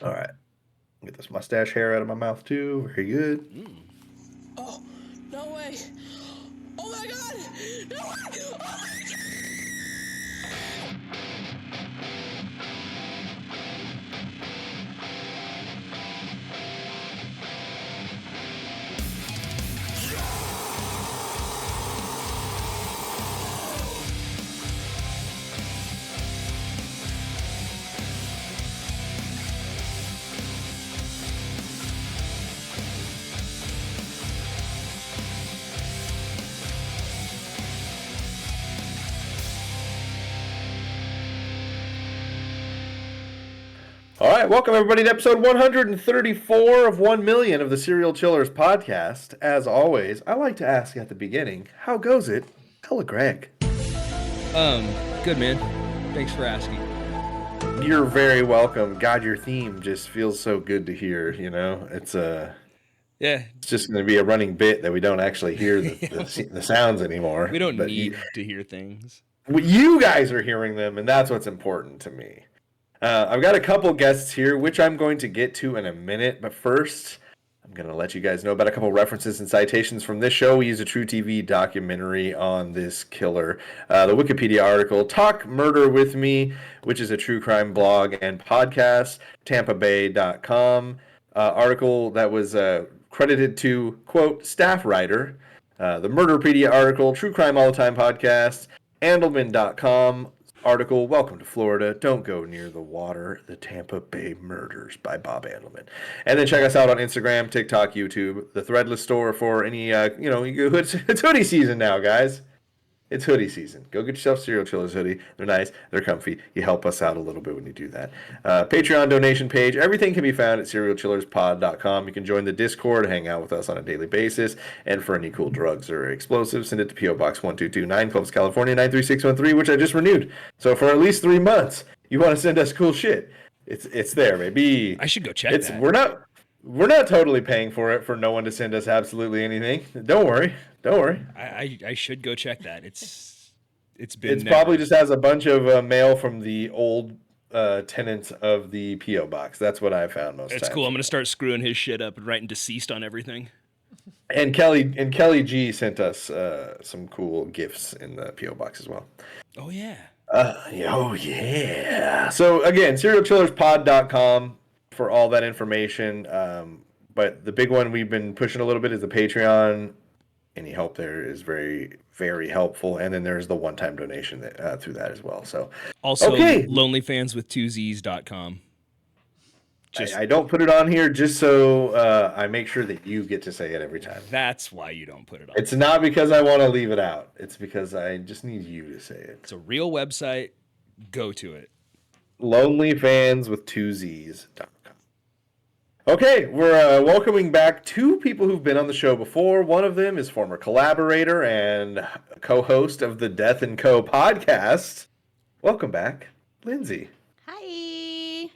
All right. Get this mustache hair out of my mouth too. Very good. Oh, no way. Oh my god! No way! Oh my god! All right. Welcome, everybody, to episode 134 of 1 million of the Serial Chillers podcast. As always, I like to ask at the beginning, how goes it? Hello, Greg. Good, man. Thanks for asking. You're very welcome. God, your theme just feels so good to hear. It's Yeah, it's just going to be a running bit that we don't actually hear the sounds anymore. we don't But need to hear things. you guys are hearing them, and that's what's important to me. I've got a couple guests here, which I'm going to get to in a minute. But first, I'm going to let you guys know about a couple references and citations from this show. We use a True TV documentary on this killer. The Wikipedia article, Talk Murder With Me, which is a true crime blog and podcast, tampabay.com. Article that was credited to, quote, staff writer. The Murderpedia article, True Crime All the Time podcast, Andelman.com. Article, Welcome to Florida, Don't Go Near the Water, The Tampa Bay Murders by Bob Andelman. And then check us out on Instagram, TikTok, YouTube, the Threadless store for any, it's hoodie season now, guys. It's hoodie season. Go get yourself Serial Chillers hoodie. They're nice. They're comfy. You help us out a little bit when you do that. Patreon donation page. Everything can be found at serialchillerspod.com. You can join the Discord, hang out with us on a daily basis. And for any cool drugs or explosives, send it to P.O. Box 1229, Columbus, California, 93613, which I just renewed. So for at least 3 months, you want to send us cool shit. It's there, baby. I should go check that. We're not totally paying for it for no one to send us absolutely anything. Don't worry. I should go check that. It's It's probably just has a bunch of mail from the old tenants of the P.O. box. That's what I found most times. It's cool. I'm gonna start screwing his shit up and writing deceased on everything. And Kelly G sent us some cool gifts in the P.O. box as well. Oh yeah. Oh yeah. So again, serialchillerspod.com for all that information. But the big one we've been pushing a little bit is the Patreon. Any help there is very, very helpful. And then there's the one-time donation through that as well. So Also, okay. lonelyfanswith2z's.com. I don't put it on here just so I make sure that you get to say it every time. That's why you don't put it on. It's not because I want to leave it out. It's because I just need you to say it. It's a real website. Go to it. Lonelyfanswith2z's.com. Okay, we're welcoming back two people who've been on the show before. One of them is former collaborator and co-host of the Death & Co. podcast. Welcome back, Lindsay. Hi.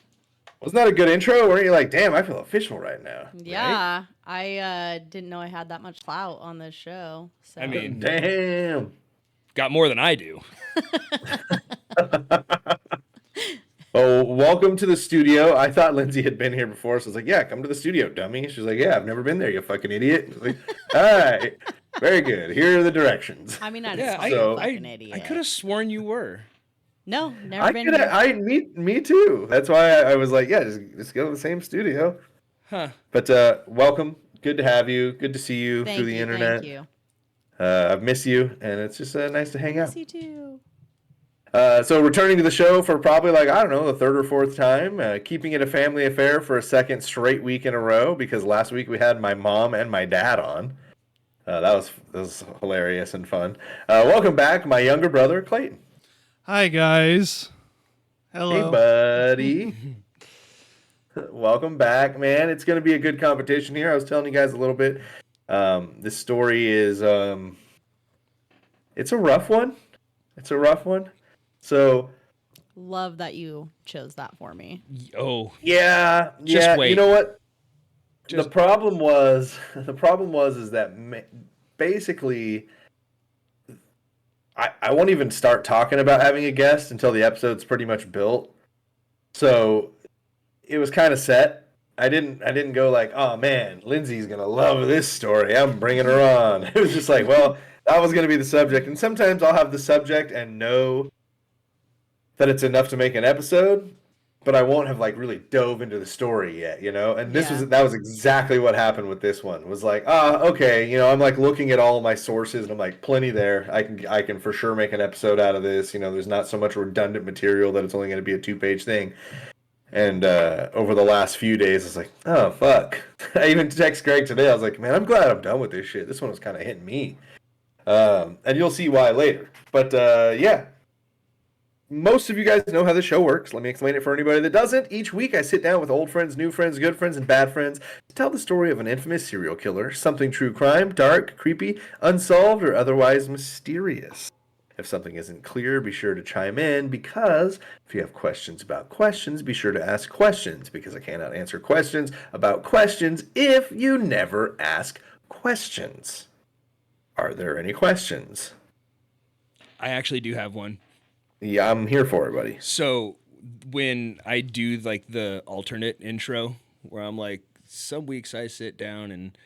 Wasn't that a good intro? Weren't you like, damn, I feel official right now? Yeah, Right? I didn't know I had that much clout on this show. So. I mean, damn. Got more than I do. Oh, welcome to the studio. I thought Lindsay had been here before, so I was like, yeah, come to the studio, dummy. She's like, yeah, I've never been there, you fucking idiot. I was like, all right, very good. Here are the directions. I mean, fucking idiot. I could have sworn you were. No, never been here. Me too. That's why I was like, yeah, just go to the same studio. Huh. But welcome. Good to have you. Good to see you through the internet. Thank you. I've missed you, and it's just nice to hang out. Miss you too. So returning to the show for probably like, I don't know, the third or fourth time, keeping it a family affair for a second straight week in a row, because last week we had my mom and my dad on. That was hilarious and fun. Welcome back, my younger brother, Clayton. Hi, guys. Hello. Hey, buddy. Welcome back, man. It's going to be a good competition here. I was telling you guys a little bit. This story is, it's a rough one. So, Love that you chose that for me. Oh, yeah. Just wait. You know what? The problem was is that basically I won't even start talking about having a guest until the episode's pretty much built. So it was kind of set. I didn't go like, oh man, Lindsay's gonna love this story. I'm bringing her on. It was just like, well, that was gonna be the subject. And sometimes I'll have the subject and know that it's enough to make an episode, but I won't have like really dove into the story yet, you know. And that was exactly what happened with this one. Was like, okay, you know, I'm like looking at all my sources and I'm like, plenty there. I can for sure make an episode out of this. You know, there's not so much redundant material that it's only going to be a 2-page thing. And over the last few days, it's like, oh fuck. I even text Greg today. I was like, man, I'm glad I'm done with this shit. This one was kind of hitting me. And you'll see why later. But yeah. Most of you guys know how the show works. Let me explain it for anybody that doesn't. Each week I sit down with old friends, new friends, good friends, and bad friends to tell the story of an infamous serial killer, something true crime, dark, creepy, unsolved, or otherwise mysterious. If something isn't clear, be sure to chime in, because if you have questions about questions, be sure to ask questions, because I cannot answer questions about questions if you never ask questions. Are there any questions? I actually do have one. Yeah, I'm here for it, buddy. So when I do like the alternate intro where I'm like, some weeks I sit down and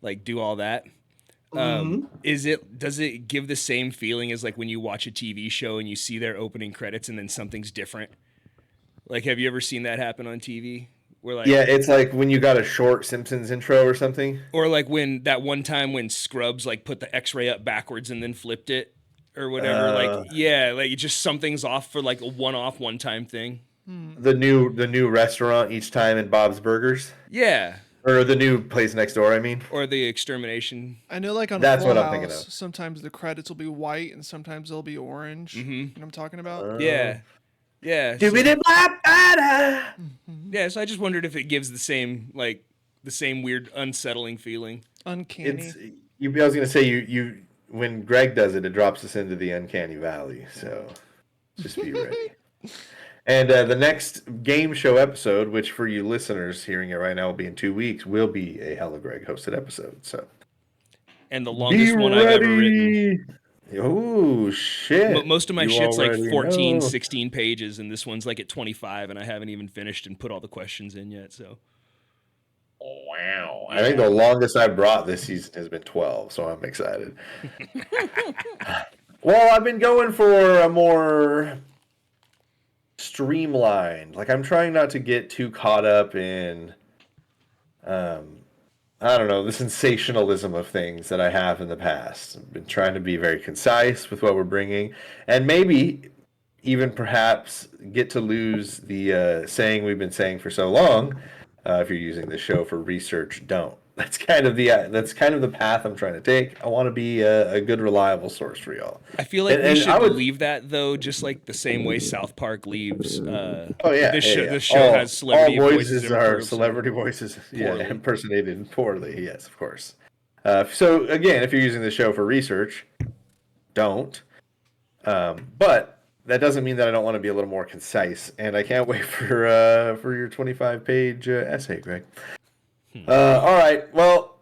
like do all that. Does it give the same feeling as like when you watch a TV show and you see their opening credits and then something's different? Like, have you ever seen that happen on TV? Where like, yeah, it's like when you got a short Simpsons intro or something. Or like when that one time when Scrubs like put the X-ray up backwards and then flipped it. Or whatever, like just something's off for like a one-time thing. The new restaurant each time in Bob's Burgers. Yeah. Or the new place next door, I mean. Or the extermination. I know, like on That's Full what I'm House, thinking of. sometimes the credits will be white and sometimes they'll be orange. Mm-hmm. You know what I'm talking about? Yeah. Yeah. So, yeah, so I just wondered if it gives the same weird unsettling feeling. Uncanny. I was gonna say you when Greg does it, it drops us into the uncanny valley. So just be ready. And the next game show episode, which for you listeners hearing it right now will be in 2 weeks, will be a Hello Greg hosted episode. So, and the longest one I've ever written. Oh shit! Most of my shit's like 14, 16 pages, and this one's like at 25, and I haven't even finished and put all the questions in yet. So. Wow. I think the longest I've brought this season has been 12, so I'm excited. Well, I've been going for a more streamlined. Like, I'm trying not to get too caught up in, I don't know, the sensationalism of things that I have in the past. I've been trying to be very concise with what we're bringing, and maybe even perhaps get to lose the saying we've been saying for so long. If you're using the show for research, don't. That's kind of the path I'm trying to take. I want to be a good, reliable source for y'all. I feel like we should leave that though, just like the same way South Park leaves. This show has celebrity all voices are celebrity voices. Yeah, impersonated poorly. Yes, of course. So again, if you're using the show for research, don't. But that doesn't mean that I don't want to be a little more concise, and I can't wait for your 25-page essay, Greg. All right, well,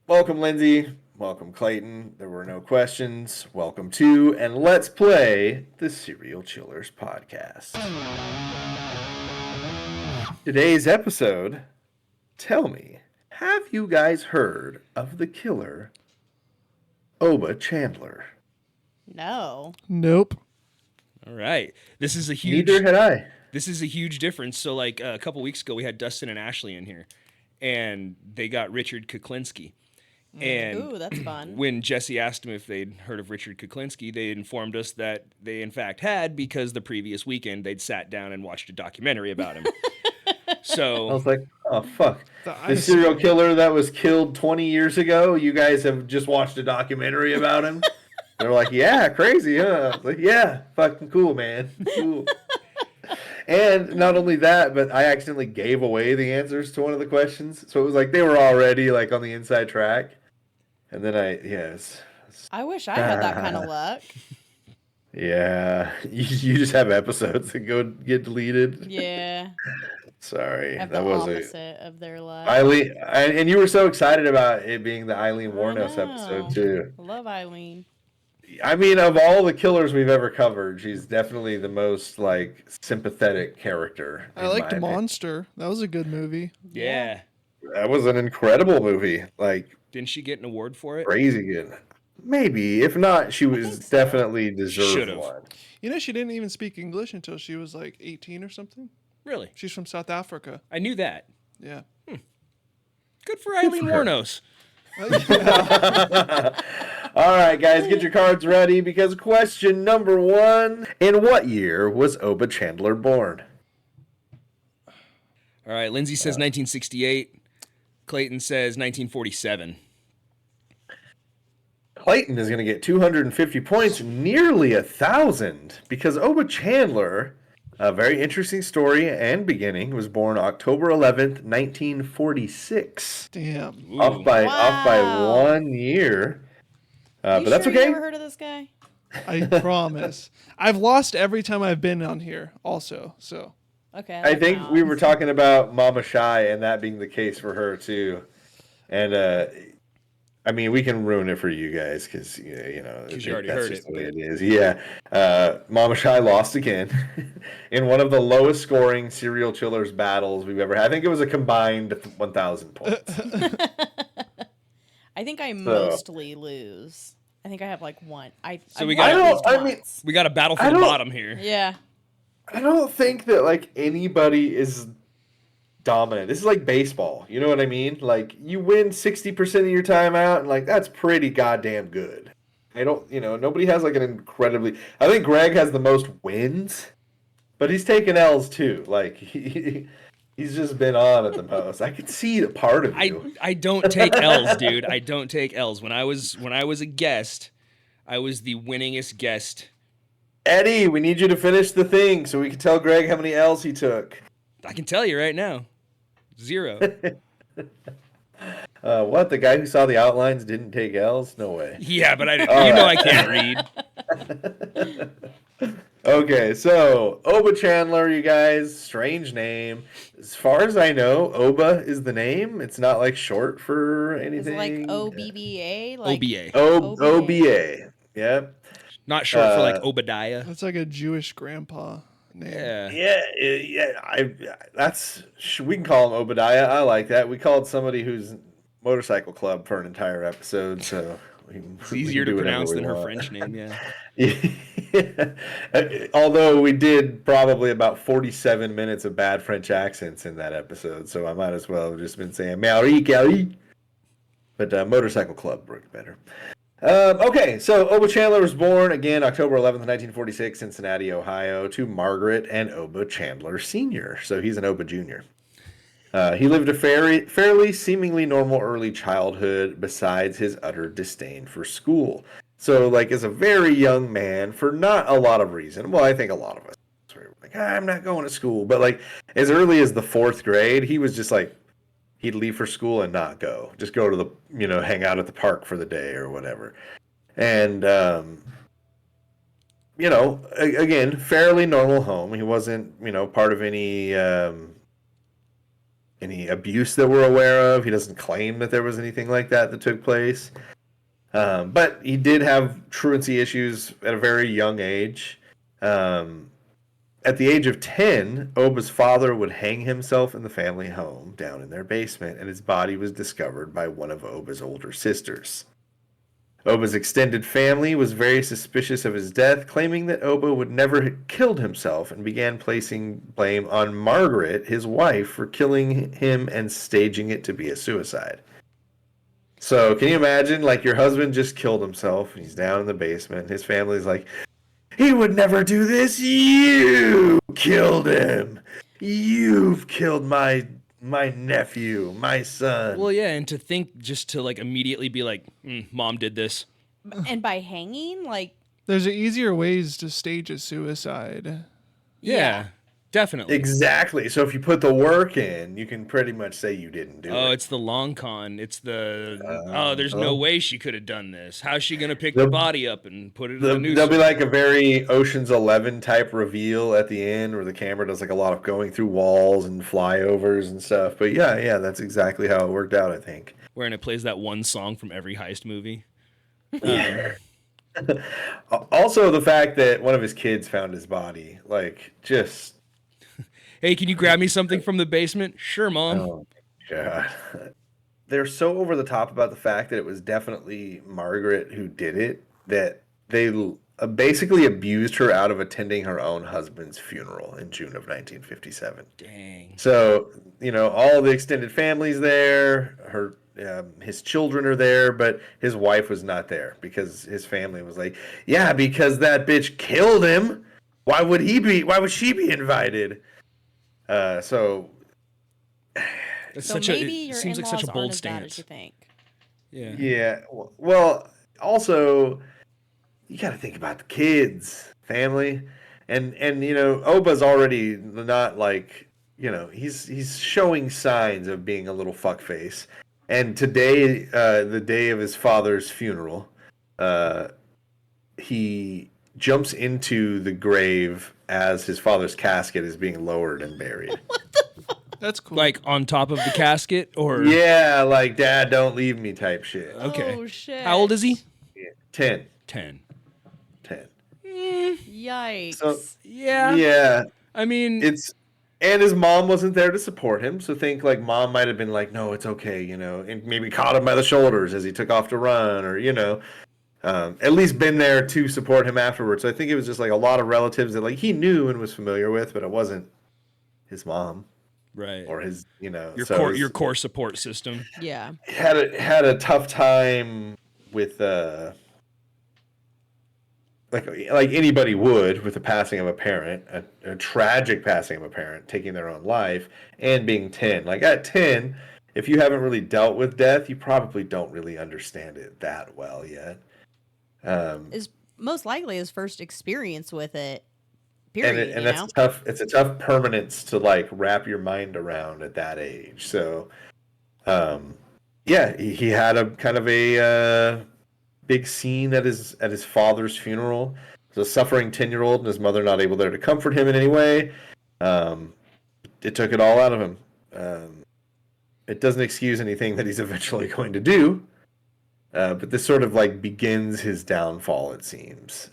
welcome, Lindsay. Welcome, Clayton. There were no questions. Welcome to, and let's play the Serial Chillers podcast. Today's episode, tell me, have you guys heard of the killer, Oba Chandler? No. Nope. All right. This is a huge. Neither had I. This is a huge difference. So, like a couple weeks ago, we had Dustin and Ashley in here, and they got Richard Kuklinski. And Ooh, that's fun. When Jesse asked them if they'd heard of Richard Kuklinski, they informed us that they in fact had, because the previous weekend they'd sat down and watched a documentary about him. So I was like, oh fuck, the serial killer that was killed 20 years ago. You guys have just watched a documentary about him. They're like, yeah, crazy, huh? I was like, yeah, fucking cool, man. Cool. And not only that, but I accidentally gave away the answers to one of the questions. So it was like they were already like on the inside track. And then I wish I had that kind of luck. Yeah. You just have episodes that go get deleted. Yeah. Sorry. Have that the was opposite of their luck. Eileen, and you were so excited about it being the Eileen Warnos episode too. I love Eileen. I mean, of all the killers we've ever covered, she's definitely the most like sympathetic character. I in liked my opinion. Monster. That was a good movie. Yeah. That was an incredible movie. Like Didn't she get an award for it? crazy good. Maybe if not, she was think so. definitely deserved Should've. one. You know, she didn't even speak English until she was like 18 or something. Really? She's from South Africa. I knew that. Yeah. Good for Eileen her. Warnos. All right, guys, get your cards ready because question number 1: in what year was Oba Chandler born? All right, Lindsay says 1968. Clayton says 1947. Clayton is going to get 250 points, nearly 1,000, because Oba Chandler, a very interesting story and beginning, was born October 11th, 1946. Damn. Ooh. Off by Wow. 1 year. You But that's sure okay. You never heard of this guy? I promise. I've lost every time I've been on here also. So Okay. I that think we counts. were talking about Mama Shy and that being the case for her too. And I mean, we can ruin it for you guys because you know 'Cause you already that's heard just it, the way it is. Yeah, Mama Shy lost again in one of the lowest scoring serial killers battles we've ever had. I think it was a combined 1,000 points. I think I mostly lose. I think I have like one. So I've we won got- at I least don't- I mean- once. We got a battle for I the don't- bottom here. Yeah. I don't think that like anybody is dominant. This is like baseball. You know what I mean? Like you win 60% of your time out, and like that's pretty goddamn good. I don't, nobody has like an incredibly. I think Greg has the most wins, but he's taken L's too. Like he's just been on at the most. I could see a part of you. I don't take L's, dude. I don't take L's. When I was a guest, I was the winningest guest. Eddie, we need you to finish the thing so we can tell Greg how many L's he took. I can tell you right now. 0. What? The guy who saw the outlines didn't take L's? No way. Yeah, but I can't read. Okay, so Oba Chandler, you guys, strange name. As far as I know, Oba is the name. It's not like short for Is anything. it like OBBA? Like OBA. OBA. Yep. Not short for like Obadiah. that's like a Jewish grandpa name. Yeah. Yeah. We can call him Obadiah. I like that. We called somebody who's motorcycle club for an entire episode, so It's easier to pronounce than her French name, yeah. Although we did probably about 47 minutes of bad French accents in that episode, so I might as well have just been saying Marie Kelly. But Motorcycle Club worked better. Okay, so Oba Chandler was born again October 11th, 1946, Cincinnati, Ohio, to Margaret and Oba Chandler Sr. So he's an Oba Jr. He lived a fairly seemingly normal early childhood besides his utter disdain for school. So, like, as a very young man, for not a lot of reason, well, I think a lot of us were like, I'm not going to school. But, like, as early as the 4th grade, he was just like, he'd leave for school and not go. Just go to the, hang out at the park for the day or whatever. And, again, fairly normal home. He wasn't, part of any abuse that we're aware of. He doesn't claim that there was anything like that took place. But he did have truancy issues at a very young age. At the age of 10, Oba's father would hang himself in the family home down in their basement, and his body was discovered by one of Oba's older sisters. Oba's extended family was very suspicious of his death, claiming that Oba would never have killed himself, and began placing blame on Margaret, his wife, for killing him and staging it to be a suicide. So, can you imagine, like, your husband just killed himself, and he's down in the basement, his family's like, he would never do this, you killed him, you've killed my nephew, my son. Well, yeah, and to think just to like immediately be like, mom did this. And by hanging, like, There's easier ways to stage a suicide. Yeah, definitely. Exactly. So if you put the work in, you can pretty much say you didn't do Oh, it. it's the long con. It's the there's oh. no way she could have done this. How's she gonna pick the body up and put it in the news? There'll be like a very Ocean's 11 type reveal at the end where the camera does like a lot of going through walls and flyovers and stuff. But yeah, that's exactly how it worked out, I think. Wherein it plays that one song from every heist movie. Also, the fact that one of his kids found his body, like, just Hey, can you grab me something from the basement? Sure, Mom. oh my god. They're so over the top about the fact that it was definitely Margaret who did it that they basically abused her out of attending her own husband's funeral in June of 1957. Dang. So, all the extended family's there. His children are there, but his wife was not there because his family was like, yeah, because that bitch killed him. Why would she be invited? So That's So such maybe it your seems like in-laws such a aren't bold as bad as stance. you think. Yeah. yeah. Well, also you got to think about the kids, family, and Oba's already not like he's showing signs of being a little fuckface. And today, the day of his father's funeral, he jumps into the grave as his father's casket is being lowered and buried. That's cool. Like on top of the casket, or Yeah, like Dad, don't leave me type shit. okay. Oh shit. How old is he? 10. 10. 10. Yikes. So Yeah. yeah, I mean, and his mom wasn't there to support him, so think like mom might have been like, no, it's okay, and maybe caught him by the shoulders as he took off to run, or at least been there to support him afterwards. So I think it was just like a lot of relatives that like he knew and was familiar with, but it wasn't his mom right. or his, Your so core it was- your core support system. Yeah. had a tough time with like anybody would with the passing of a parent, a tragic passing of a parent, taking their own life, and being 10. Like at 10, if you haven't really dealt with death, you probably don't really understand it that well yet. Is most likely his first experience with it. And Period. and that's tough. It's a tough permanence to like wrap your mind around at that age. So, yeah, he had a kind of a big scene at his father's funeral. He's a suffering 10-year-old and his mother not able there to comfort him in any way. It took it all out of him. It doesn't excuse anything that he's eventually going to do, but this sort of like begins his downfall, it seems.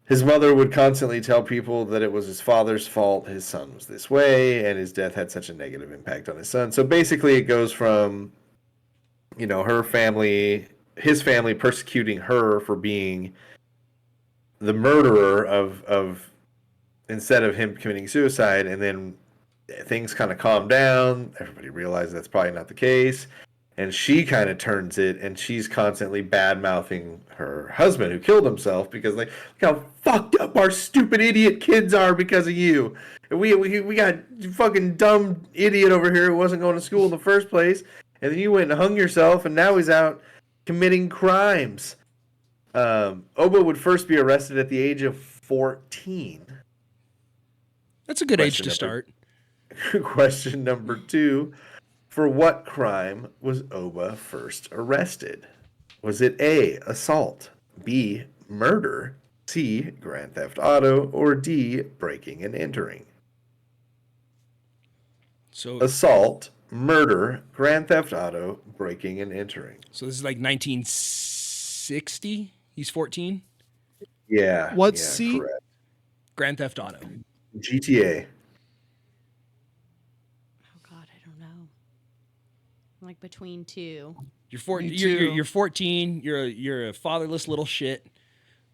His mother would constantly tell people that it was his father's fault his son was this way, and his death had such a negative impact on his son. So basically it goes from, his family persecuting her for being the murderer of instead of him committing suicide, and then things kind of calm down. Everybody realizes that's probably not the case, and she kind of turns it, and she's constantly bad mouthing her husband who killed himself because like look how fucked up our stupid idiot kids are because of you. We got fucking dumb idiot over here who wasn't going to school in the first place, and then you went and hung yourself, and now he's out committing crimes. Oba would first be arrested at the age of 14. That's a good age to start. Question number 2. For what crime was Oba first arrested? Was it A, assault, B, murder, C, grand theft auto, or D, breaking and entering? So Assault, murder, grand theft auto, breaking and entering. this is like 1960. He's 14. Yeah. What's yeah, C? correct. Grand Theft Auto. GTA. Oh God, I don't know. I'm like between two. You're 14. Me You're too. 14. You're a fatherless little shit.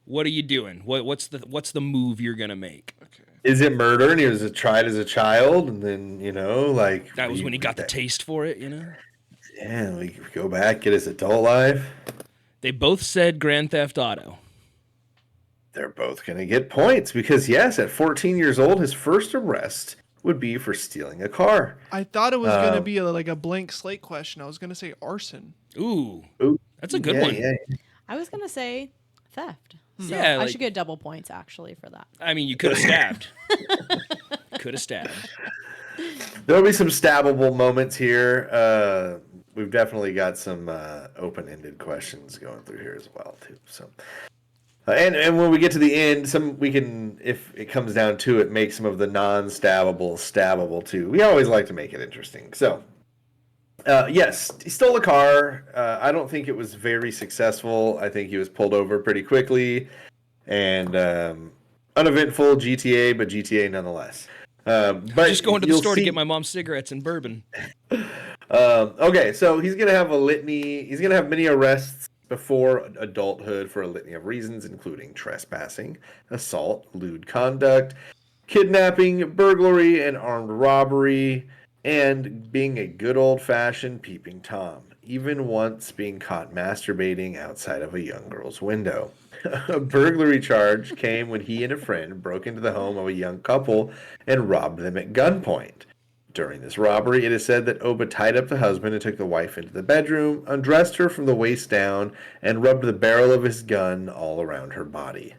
What are you doing? What's the move you're gonna make? Is it murder and he was tried as a child and then, like... That was when he got the taste for it, Yeah, we go back, get his adult life. They both said Grand Theft Auto. They're both going to get points because, yes, at 14 years old, his first arrest would be for stealing a car. I thought it was going to be like a blank slate question. I was going to say arson. Ooh, Ooh, that's a good yeah, one. Yeah. I was gonna say theft. So Yeah, I like- should get double points actually for that. I mean, you could have stabbed. Could have stabbed. There'll be some stabbable moments here. We've definitely got some open-ended questions going through here as well, too. So, and when we get to the end, we can, if it comes down to it, make some of the non-stabbable stabbable too. We always like to make it interesting. So, Yes, he stole a car. I don't think it was very successful. I think he was pulled over pretty quickly, and uneventful GTA, but GTA nonetheless. But Just going to the you'll store to see- get my mom cigarettes and bourbon. Okay, so he's gonna have a litany. He's gonna have many arrests before adulthood for a litany of reasons, including trespassing, assault, lewd conduct, kidnapping, burglary, and armed robbery, and being a good old-fashioned peeping Tom. Even once being caught masturbating outside of a young girl's window. A burglary charge came when he and a friend broke into the home of a young couple and robbed them at gunpoint. During this robbery, it is said that Oba tied up the husband and took the wife into the bedroom, undressed her from the waist down, and rubbed the barrel of his gun all around her body.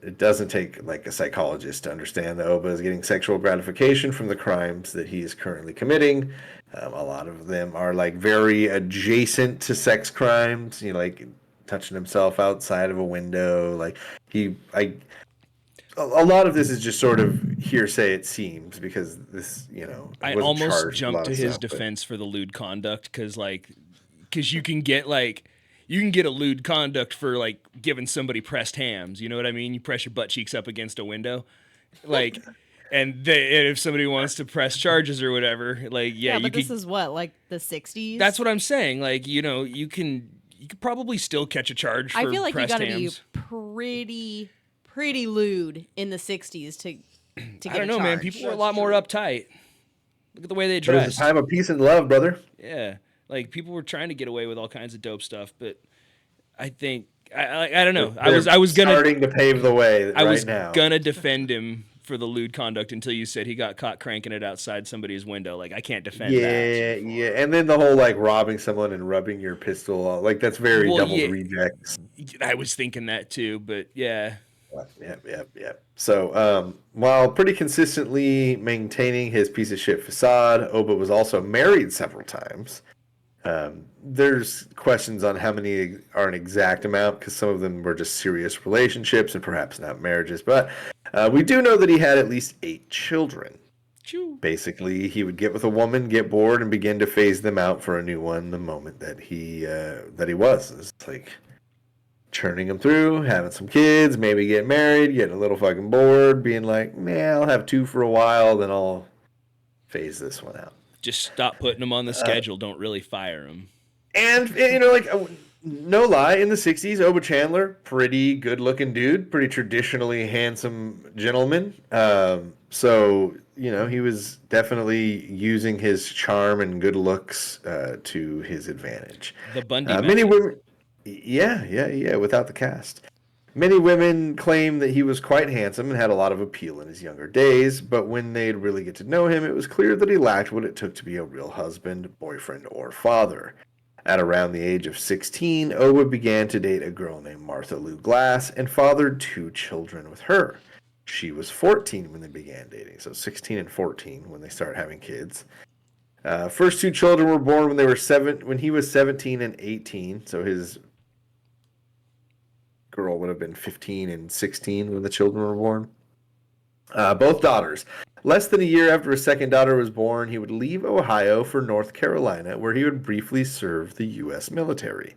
It doesn't take like a psychologist to understand that Oba is getting sexual gratification from the crimes that he is currently committing. A lot of them are like very adjacent to sex crimes. You know, like touching himself outside of a window. Like a lot of this is just sort of hearsay, it seems, because this, I wasn't almost charged with a jumped lot to of his stuff, but- defense for the lewd conduct because you can get a lewd conduct for like giving somebody pressed hams. You know what I mean? You press your butt cheeks up against a window, like, and if somebody wants to press charges or whatever, like, Yeah, you but this could. is what, like the 60s? That's what I'm saying. Like, you could probably still catch a charge for I feel like you pressed gotta hams. be pretty lewd in the 60s to get I don't know, man. charge. People were a lot more uptight. Look at the way they But it's dressed. a time of peace and love, brother. Yeah, like people were trying to get away with all kinds of dope stuff, but I think I don't know. I was gonna starting to pave the way I was right now. gonna defend him for the lewd conduct until you said he got caught cranking it outside somebody's window. Like I can't defend that. Yeah, and then the whole like robbing someone and rubbing your pistol, like that's very Well, Devil's yeah. Rejects. I was thinking that too, but yeah. Yep. So, while pretty consistently maintaining his piece of shit facade, Oba was also married several times. There's questions on how many are an exact amount because some of them were just serious relationships and perhaps not marriages. But we do know that he had at least 8 children. Choo. Basically, he would get with a woman, get bored, and begin to phase them out for a new one the moment that he was. It's like churning them through, having some kids, maybe get married, getting a little fucking bored, being like, man, I'll have 2 for a while, then I'll phase this one out. Just stop putting them on the schedule. Don't really fire them. And, like, no lie, in the 60s, Oba Chandler, pretty good-looking dude, pretty traditionally handsome gentleman. So, he was definitely using his charm and good looks to his advantage. The Bundy Many method. women... Yeah, without the cast. Many women claim that he was quite handsome and had a lot of appeal in his younger days, but when they'd really get to know him, it was clear that he lacked what it took to be a real husband, boyfriend, or father. At around the age of 16, Oba began to date a girl named Martha Lou Glass and fathered 2 children with her. She was 14 when they began dating, so 16 and 14 when they started having kids. First 2 children were born when he was 17 and 18, so his girl would have been 15 and 16 when the children were born. Both daughters. Less than a year after his second daughter was born, he would leave Ohio for North Carolina, where he would briefly serve the U.S. military.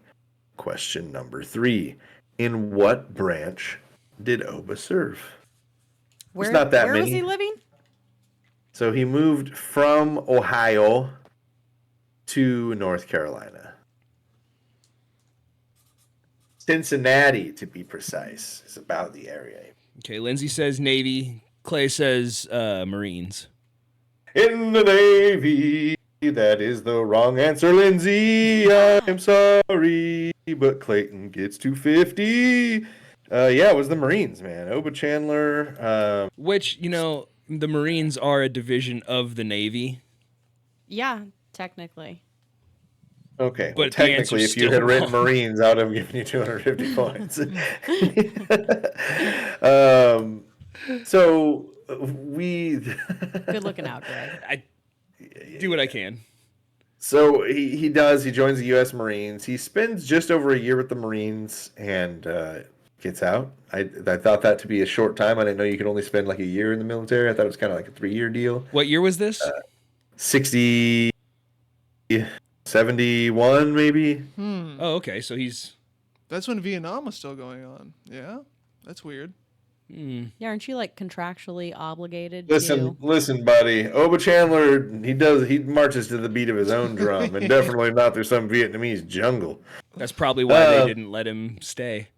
Question number 3. In what branch did Oba serve? Where, not that where was many. he living? So he moved from Ohio to North Carolina. Cincinnati, to be precise, is about the area. Okay, Lindsay says Navy. Clay says Marines. In the Navy, that is the wrong answer, Lindsay. I'm sorry, but Clayton gets 250. Yeah, it was the Marines, man. Oba Chandler. Which, the Marines are a division of the Navy. Yeah, technically. Okay, But well, the technically, answer's if you still had written wrong. Marines, I would have given you 250 points. So we. Good looking out, Greg. I do what I can. So he does. He joins the U.S. Marines. He spends just over a year with the Marines and gets out. I thought that to be a short time. I didn't know you could only spend like a year in the military. I thought it was kind of like a 3-year deal. What year was this? 60. 71 maybe. Oh, okay. So he's. That's when Vietnam was still going on. Yeah, that's weird. Yeah, aren't you like contractually obligated Listen, to? listen, buddy. Oba Chandler, he marches to the beat of his own drum, and definitely not through some Vietnamese jungle. That's probably why they didn't let him stay.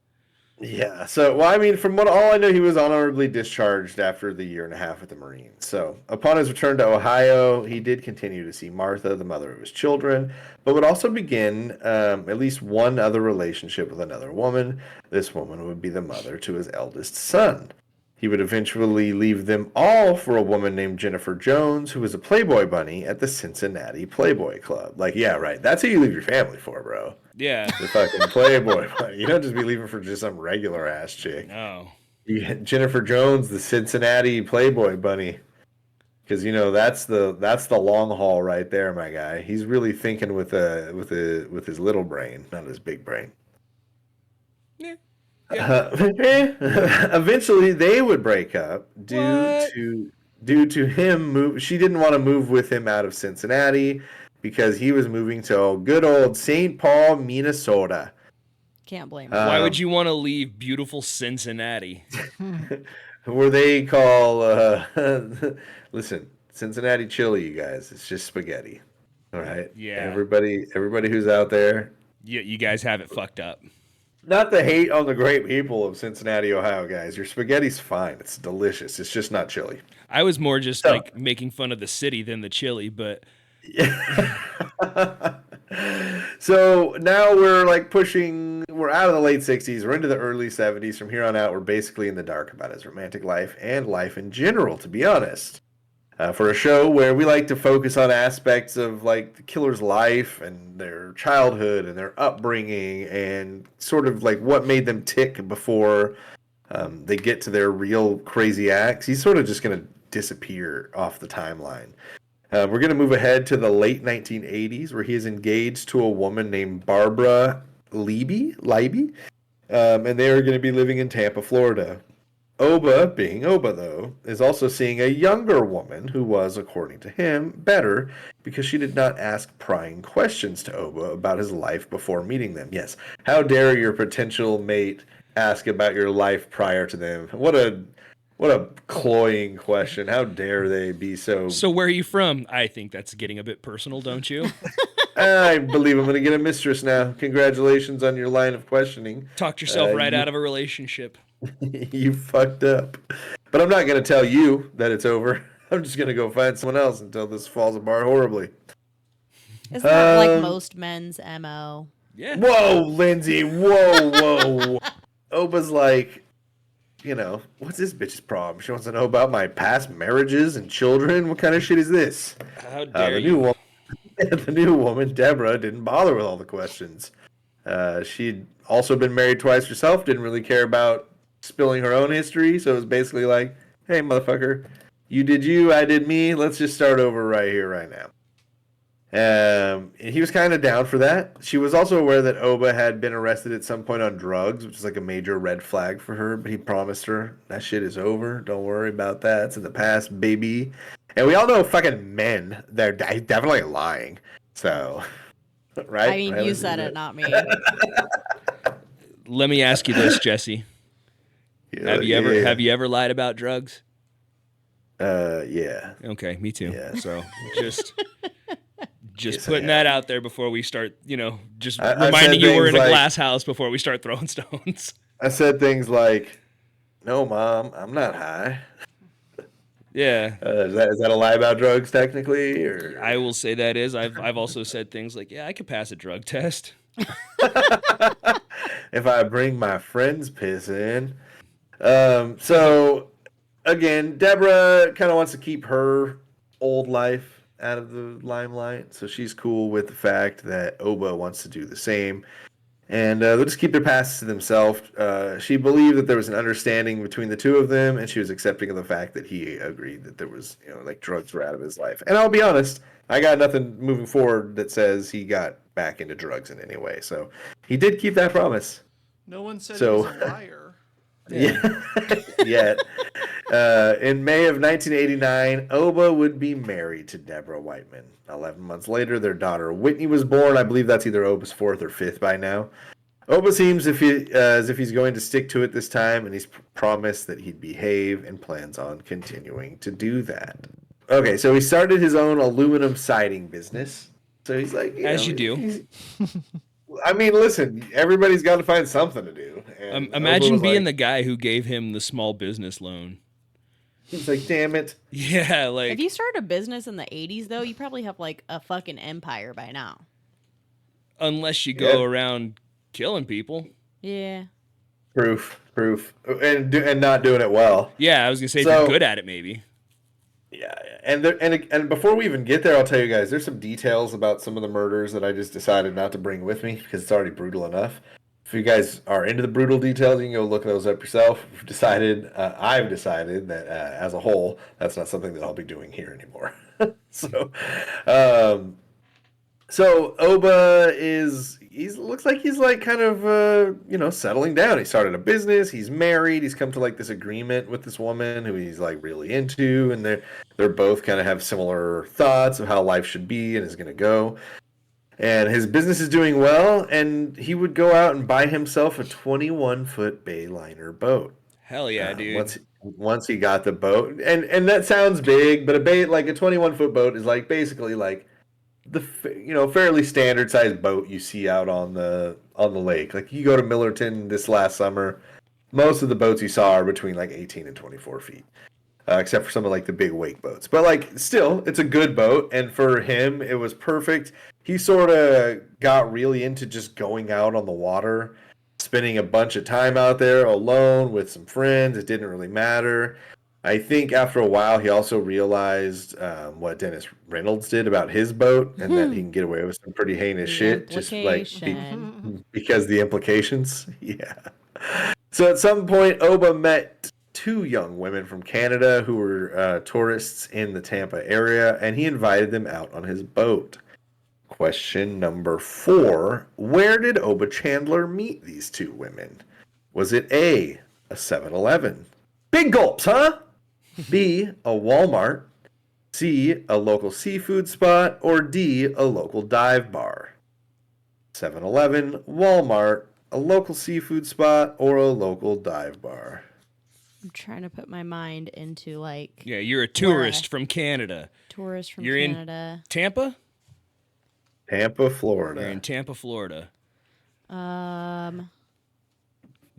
Yeah. So, well, I mean, from all I know, he was honorably discharged after the year and a half at the Marines. So, upon his return to Ohio, he did continue to see Martha, the mother of his children, but would also begin at least one other relationship with another woman. This woman would be the mother to his eldest son. He would eventually leave them all for a woman named Jennifer Jones, who was a Playboy bunny at the Cincinnati Playboy Club. Like, yeah, right. That's who you leave your family for, bro. Yeah. The fucking Playboy bunny. You don't just be leaving for just some regular ass chick. No. You get Jennifer Jones, the Cincinnati Playboy bunny. Because that's the long haul right there, my guy. He's really thinking with his little brain, not his big brain. Yeah. Eventually, they would break up What? due to him move. She didn't want to move with him out of Cincinnati because he was moving to good old St. Paul, Minnesota. Can't blame Why her. would you want to leave beautiful Cincinnati? Where they call listen, Cincinnati chili, you guys. It's just spaghetti. All right. Yeah. Everybody who's out there. You guys have it fucked up. Not the hate on the great people of Cincinnati, Ohio, guys. Your spaghetti's fine. It's delicious. It's just not chili. I was more just like making fun of the city than the chili, but So now we're we're out of the late 60s. We're into the early 70s. From here on out, we're basically in the dark about his romantic life and life in general, to be honest. For a show where we like to focus on aspects of like the killer's life and their childhood and their upbringing and sort of like what made them tick before they get to their real crazy acts, he's sort of just going to disappear off the timeline. We're going to move ahead to the late 1980s where he is engaged to a woman named Barbara Leiby, and they are going to be living in Tampa, Florida. Oba, being Oba though, is also seeing a younger woman who was, according to him, better because she did not ask prying questions to Oba about his life before meeting them. Yes, how dare your potential mate ask about your life prior to them? What a cloying question. How dare they be so... So where are you from? I think that's getting a bit personal, don't you? I believe I'm going to get a mistress now. Congratulations on your line of questioning. Talked yourself right out of a relationship. You fucked up. But I'm not going to tell you that it's over. I'm just going to go find someone else until this falls apart horribly. Isn't that like most men's MO? Yeah. Whoa, Lindsay. Whoa. Oba's like, what's this bitch's problem? She wants to know about my past marriages and children? What kind of shit is this? How dare you? The new woman, Deborah, didn't bother with all the questions. She'd also been married twice herself, didn't really care about spilling her own history, so it was basically like, hey, motherfucker, you did you, I did me, let's just start over right here, right now. And he was kind of down for that. She was also aware that Oba had been arrested at some point on drugs, which is like a major red flag for her, but he promised her, that shit is over, don't worry about that, it's in the past, baby. And we all know fucking men, they're definitely lying, so... Right? I mean, right, you said it, not me. Let me ask you this, Jesse. Have you ever lied about drugs? Yeah. Okay, me too. Yeah. So just Yes, putting that out there before we start, just I've reminding said you we're in things a like- glass house before we start throwing stones. I said things like, "No, Mom, I'm not high." Yeah. Is that a lie about drugs, technically? Or I will say that is. I've also said things like, yeah, I could pass a drug test. if I bring my friend's piss in. So again, Deborah kind of wants to keep her old life out of the limelight, so she's cool with the fact that Oba wants to do the same. And they'll just keep their pasts to themselves. She believed that there was an understanding between the two of them, and she was accepting of the fact that he agreed that there was, drugs were out of his life. And I'll be honest, I got nothing moving forward that says he got back into drugs in any way. So he did keep that promise. No one said So- he was a liar. Yeah. Yet. In May of 1989, Oba would be married to Deborah Whiteman. 11 months later, their daughter Whitney was born. I believe that's either Oba's fourth or fifth by now. Oba seems as if he's going to stick to it this time, and he's promised that he'd behave and plans on continuing to do that. Okay, so he started his own aluminum siding business. So he's like, As you do. I mean, listen, everybody's got to find something to do. And Imagine being the guy who gave him the small business loan. He's like, damn it. Yeah, like If you started a business in the 80s, though, you probably have like a fucking empire by now. unless you go around killing people. Yeah. Proof, and not doing it well. Yeah, I was gonna say if you're good at it, maybe. Yeah, and before we even get there, I'll tell you guys, there's some details about some of the murders that I just decided not to bring with me because it's already brutal enough. If you guys are into the brutal details, you can go look those up yourself. I've decided that as a whole, that's not something that I'll be doing here anymore. So Oba looks like he's like kind of settling down. He started a business. He's married. He's come to like this agreement with this woman who he's like really into, and they're both kind of have similar thoughts of how life should be and is going to go. And his business is doing well, and he would go out and buy himself a 21-foot Bayliner boat. Hell yeah, dude. Once he got the boat, and that sounds big, but a 21-foot boat is like basically like the fairly standard sized boat you see out on the lake. Like you go to Millerton this last summer, most of the boats you saw are between like 18 and 24 feet. Except for some of like the big wake boats. But like still, it's a good boat, and for him it was perfect. He sort of got really into just going out on the water, spending a bunch of time out there alone with some friends. It didn't really matter. I think after a while he also realized what Dennis Reynolds did about his boat, and that he can get away with some pretty heinous shit just like because the implications. Yeah. So at some point Oba met two young women from Canada who were tourists in the Tampa area, and he invited them out on his boat. Question number 4. Where did Oba Chandler meet these two women? Was it A, a 7-Eleven? Big gulps, huh? B, a Walmart? C, a local seafood spot? Or D, a local dive bar? 7-Eleven, Walmart, a local seafood spot, or a local dive bar? I'm trying to put my mind into like. Yeah, you're a tourist from Canada. Tourist from you're Canada. In Tampa? Tampa, Florida. You're in Tampa, Florida.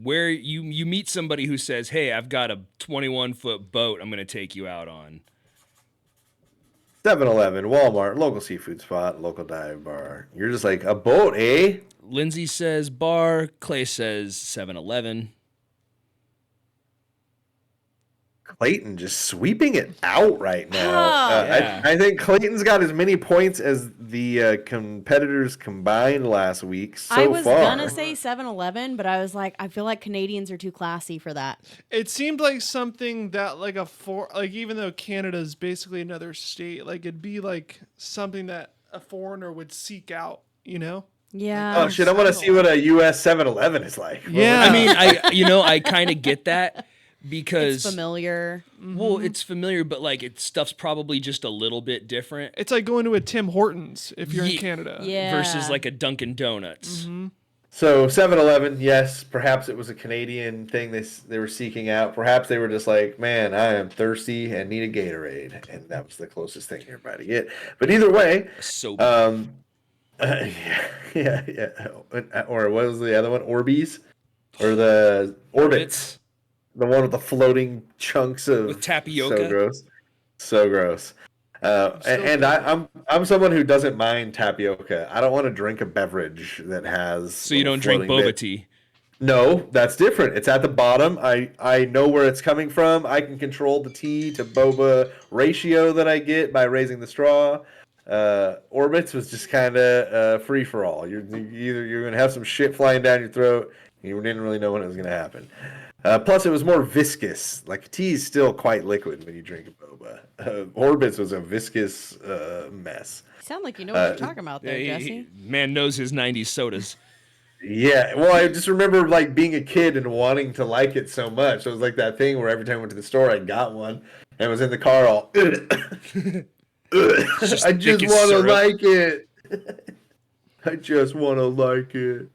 Where you meet somebody who says, "Hey, I've got a 21-foot boat I'm going to take you out on." 7-Eleven, Walmart, local seafood spot, local dive bar. You're just like, a boat, eh? Lindsay says bar. Clay says 7-Eleven. Clayton just sweeping it out right now. Yeah. I think Clayton's got as many points as the competitors combined last week so far. I was gonna say 7-Eleven, but I was like, I feel like Canadians are too classy for that. It seemed like something that like even though Canada's basically another state, like it'd be like something that a foreigner would seek out, you know? Yeah. Oh shit! I want to see what a U.S. 7-Eleven is like. Yeah. I mean, I kind of get that because it's familiar. Well, it's familiar, but like stuff's probably just a little bit different. It's like going to a Tim Hortons if you're in Canada. Yeah. Versus like a Dunkin' Donuts. Mm-hmm. So 7-Eleven, yes, perhaps it was a Canadian thing they were seeking out. Perhaps they were just like, man, I am thirsty and need a Gatorade, and that was the closest thing nearby to get. But either way, yeah. Or what was the other one? Orbeez? Or the Orbits. The one with the floating chunks of with tapioca. So gross. And I'm someone who doesn't mind tapioca. I don't want to drink a beverage that has. So you don't drink boba tea? No, that's different. It's at the bottom. I know where it's coming from. I can control the tea to boba ratio that I get by raising the straw. Orbits was just kind of free for all. You're gonna have some shit flying down your throat. You didn't really know when it was gonna happen. Plus, it was more viscous. Like tea is still quite liquid when you drink a boba. Orbits was a viscous mess. You sound like you know what you're talking about there, Jesse. Man knows his 90s sodas. Yeah, well, I just remember like being a kid and wanting to like it so much. It was like that thing where every time I went to the store, I got one and was in the car all. Just I thick just as want to syrup. like it. I just want to like it.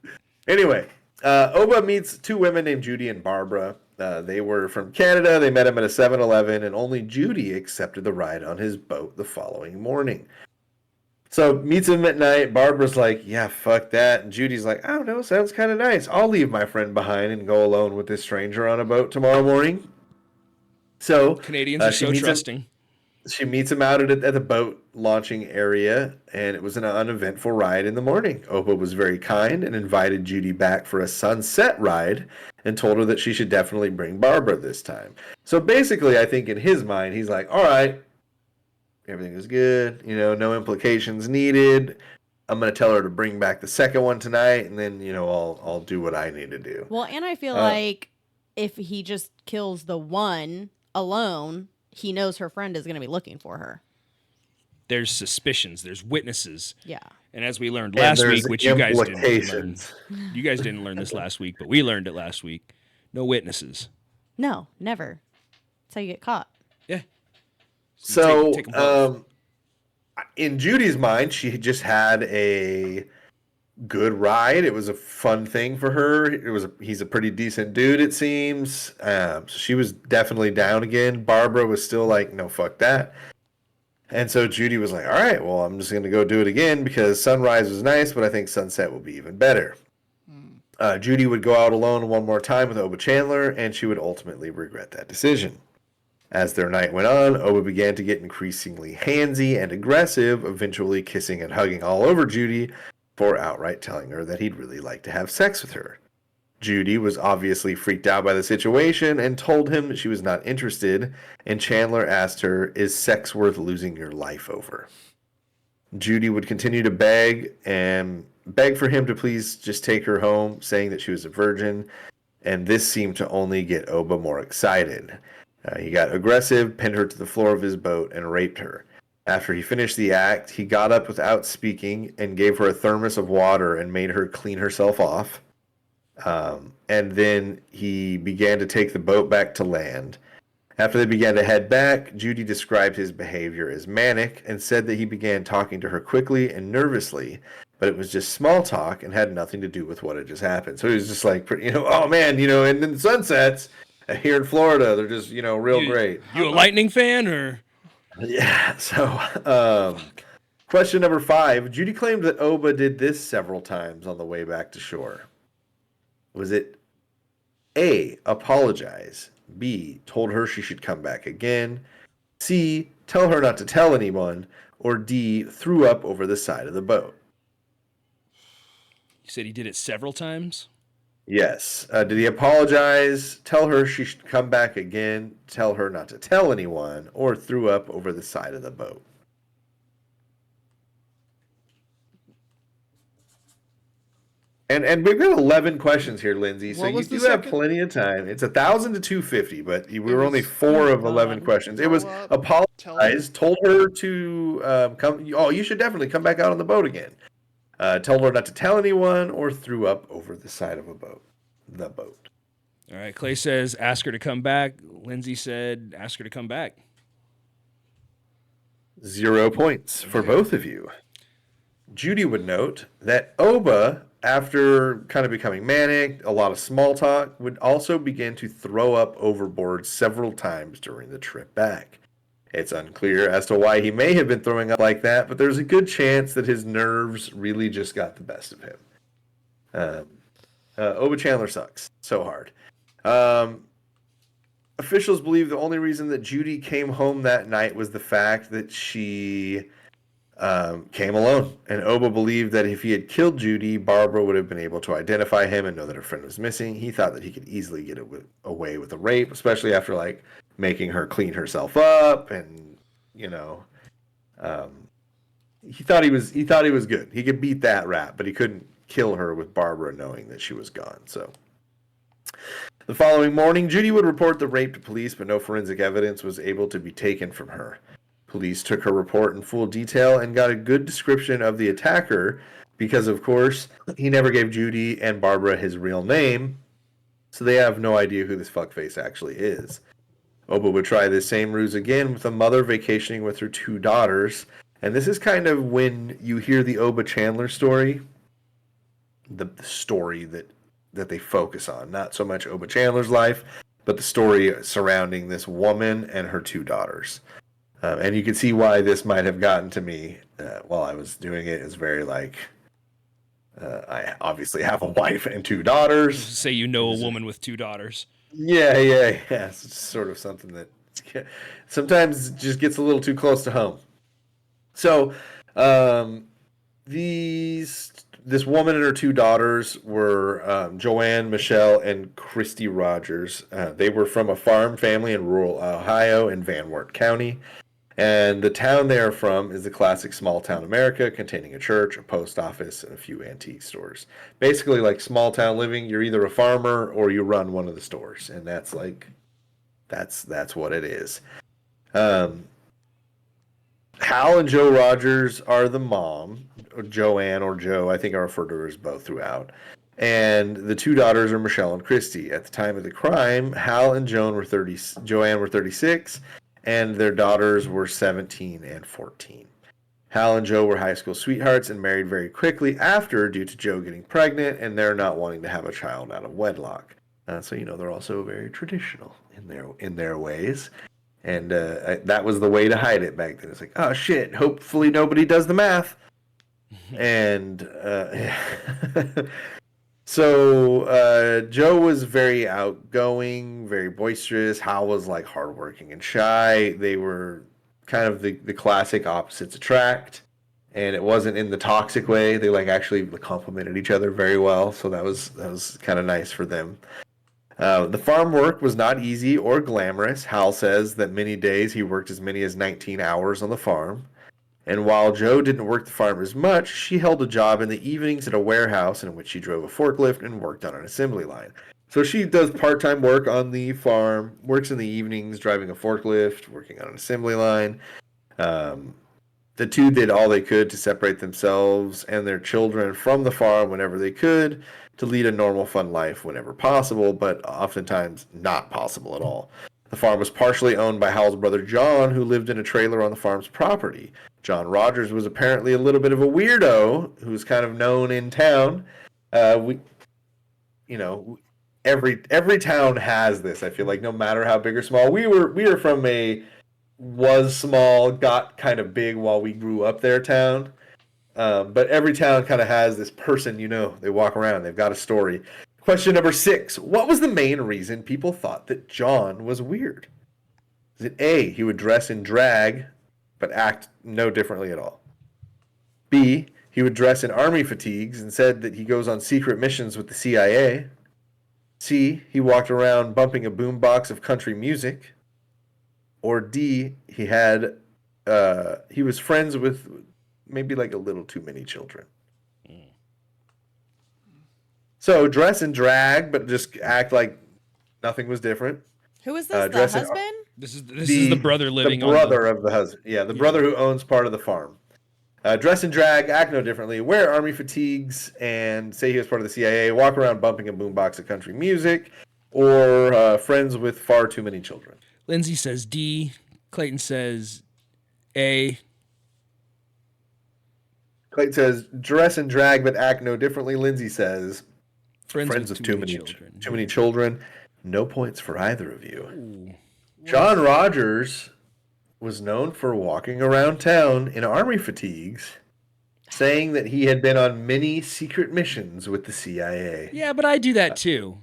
Anyway, Oba meets two women named Judy and Barbara. They were from Canada. They met him at a 7-Eleven, and only Judy accepted the ride on his boat the following morning. So meets him at night. Barbara's like, yeah, fuck that. And Judy's like, I don't know, sounds kind of nice. I'll leave my friend behind and go alone with this stranger on a boat tomorrow morning. So Canadians are she so meets him. trusting. She meets him out at the boat launching area, and it was an uneventful ride in the morning. Opa was very kind and invited Judy back for a sunset ride and told her that she should definitely bring Barbara this time. So basically, I think in his mind, he's like, all right, everything is good, no implications needed. I'm going to tell her to bring back the second one tonight, and then, I'll do what I need to do. Well, and I feel like if he just kills the one alone, he knows her friend is going to be looking for her. There's suspicions. There's witnesses. Yeah. And as we learned And last there's week, which you guys didn't learn. implications. You guys didn't learn this last week, but we learned it last week. No witnesses. No, never. That's how you get caught. Yeah. So, take 'em both. In Judy's mind, she just had a good ride. It was a fun thing for her. He's a pretty decent dude, it seems. So she was definitely down again. Barbara was still like, no, fuck that. And so Judy was like, all right, well, I'm just going to go do it again because sunrise was nice, but I think sunset will be even better. Judy would go out alone one more time with Oba Chandler, and she would ultimately regret that decision. As their night went on, Oba began to get increasingly handsy and aggressive, eventually kissing and hugging all over Judy before outright telling her that he'd really like to have sex with her. Judy was obviously freaked out by the situation and told him that she was not interested, and Chandler asked her, is sex worth losing your life over? Judy would continue to beg for him to please just take her home, saying that she was a virgin, and this seemed to only get Oba more excited. He got aggressive, pinned her to the floor of his boat, and raped her. After he finished the act, he got up without speaking and gave her a thermos of water and made her clean herself off. And then he began to take the boat back to land. After they began to head back, Judy described his behavior as manic and said that he began talking to her quickly and nervously, but it was just small talk and had nothing to do with what had just happened. So he was just like, oh man, and then sunsets here in Florida, they're just, real great. You a Lightning fan or? Yeah. So, question number 5. Judy claimed that Oba did this several times on the way back to shore. Was it A, apologize, B, told her she should come back again, C, tell her not to tell anyone, or D, threw up over the side of the boat? You said he did it several times? Yes. Did he apologize, tell her she should come back again, tell her not to tell anyone, or threw up over the side of the boat? And we've got 11 questions here, Lindsay, so What you was the do have second? plenty of time. It's 1,000 to 250, but we were was- only 4 of God. 11 questions. It was Throw up, apologize, told her to come. Oh, you should definitely come back out on the boat again. Told her not to tell anyone, or threw up over the side of a boat. The boat. All right. Clay says, ask her to come back. Lindsay said, ask her to come back. 0 points for both of you. Judy would note that Oba, after kind of becoming manic, a lot of small talk, would also begin to throw up overboard several times during the trip back. It's unclear as to why he may have been throwing up like that, but there's a good chance that his nerves really just got the best of him. Oba Chandler sucks so hard. Officials believe the only reason that Judy came home that night was the fact that she came alone. And Oba believed that if he had killed Judy, Barbara would have been able to identify him and know that her friend was missing. He thought that he could easily get away with a rape, especially after making her clean herself up, and he thought he was good. He could beat that rap, but he couldn't kill her with Barbara knowing that she was gone. So the following morning, Judy would report the rape to police, but no forensic evidence was able to be taken from her. Police took her report in full detail and got a good description of the attacker because, of course, he never gave Judy and Barbara his real name, so they have no idea who this fuckface actually is. Oba would try this same ruse again with a mother vacationing with her 2 daughters, and this is kind of when you hear the Oba Chandler story, the story that they focus on. Not so much Oba Chandler's life, but the story surrounding this woman and her 2 daughters. And you can see why this might have gotten to me while I was doing it. It's very like, I obviously have a wife and 2 daughters. Say you know a woman with 2 daughters. Yeah. It's sort of something that sometimes just gets a little too close to home. So, this woman and her 2 daughters were Joanne, Michelle, and Christy Rogers. They were from a farm family in rural Ohio in Van Wert County. And the town they are from is the classic small town America, containing a church, a post office, and a few antique stores. Basically, like small town living, you're either a farmer or you run one of the stores, and that's what it is. Hal and Joe Rogers are the mom, or Joanne or Joe. I think I refer to her as both throughout. And the 2 daughters are Michelle and Christy. At the time of the crime, Hal and Joanne were 36. And their daughters were 17 and 14. Hal and Joe were high school sweethearts and married very quickly after due to Joe getting pregnant and they're not wanting to have a child out of wedlock. So, they're also very traditional in their ways. And that was the way to hide it back then. It's like, oh, shit, hopefully nobody does the math. And so Joe was very outgoing, very boisterous. Hal was like hardworking and shy. They were kind of the classic opposites attract, and it wasn't in the toxic way. They like actually complimented each other very well, so that was kind of nice for them. The farm work was not easy or glamorous. Hal says that many days he worked as many as 19 hours on the farm. And while Joe didn't work the farm as much, she held a job in the evenings at a warehouse in which she drove a forklift and worked on an assembly line. So she does part-time work on the farm, works in the evenings, driving a forklift, working on an assembly line. The 2 did all they could to separate themselves and their children from the farm whenever they could, to lead a normal, fun life whenever possible, but oftentimes not possible at all. The farm was partially owned by Hal's brother John, who lived in a trailer on the farm's property. John Rogers was apparently a little bit of a weirdo who was kind of known in town. Every town has this. I feel like no matter how big or small, we were from was small, got kind of big while we grew up there town. But every town kind of has this person, they walk around, they've got a story. Question number 6. What was the main reason people thought that John was weird? Is it A, he would dress in drag, but act no differently at all? B, he would dress in army fatigues and said that he goes on secret missions with the CIA? C, he walked around bumping a boombox of country music? Or D, he was friends with maybe like a little too many children? So dress and drag, but just act like nothing was different. Who is this? The Dress in- husband? This is the brother living the brother of the husband. Yeah, the brother who owns part of the farm. Dress and drag, act no differently, wear army fatigues, and say he was part of the CIA, walk around bumping a boombox of country music, or friends with far too many children. Lindsay says D. Clayton says A. Clayton says dress and drag, but act no differently. Lindsay says friends with too many children. Too many children. No points for either of you. Ooh. John Rogers was known for walking around town in army fatigues, saying that he had been on many secret missions with the CIA. Yeah, but I do that too.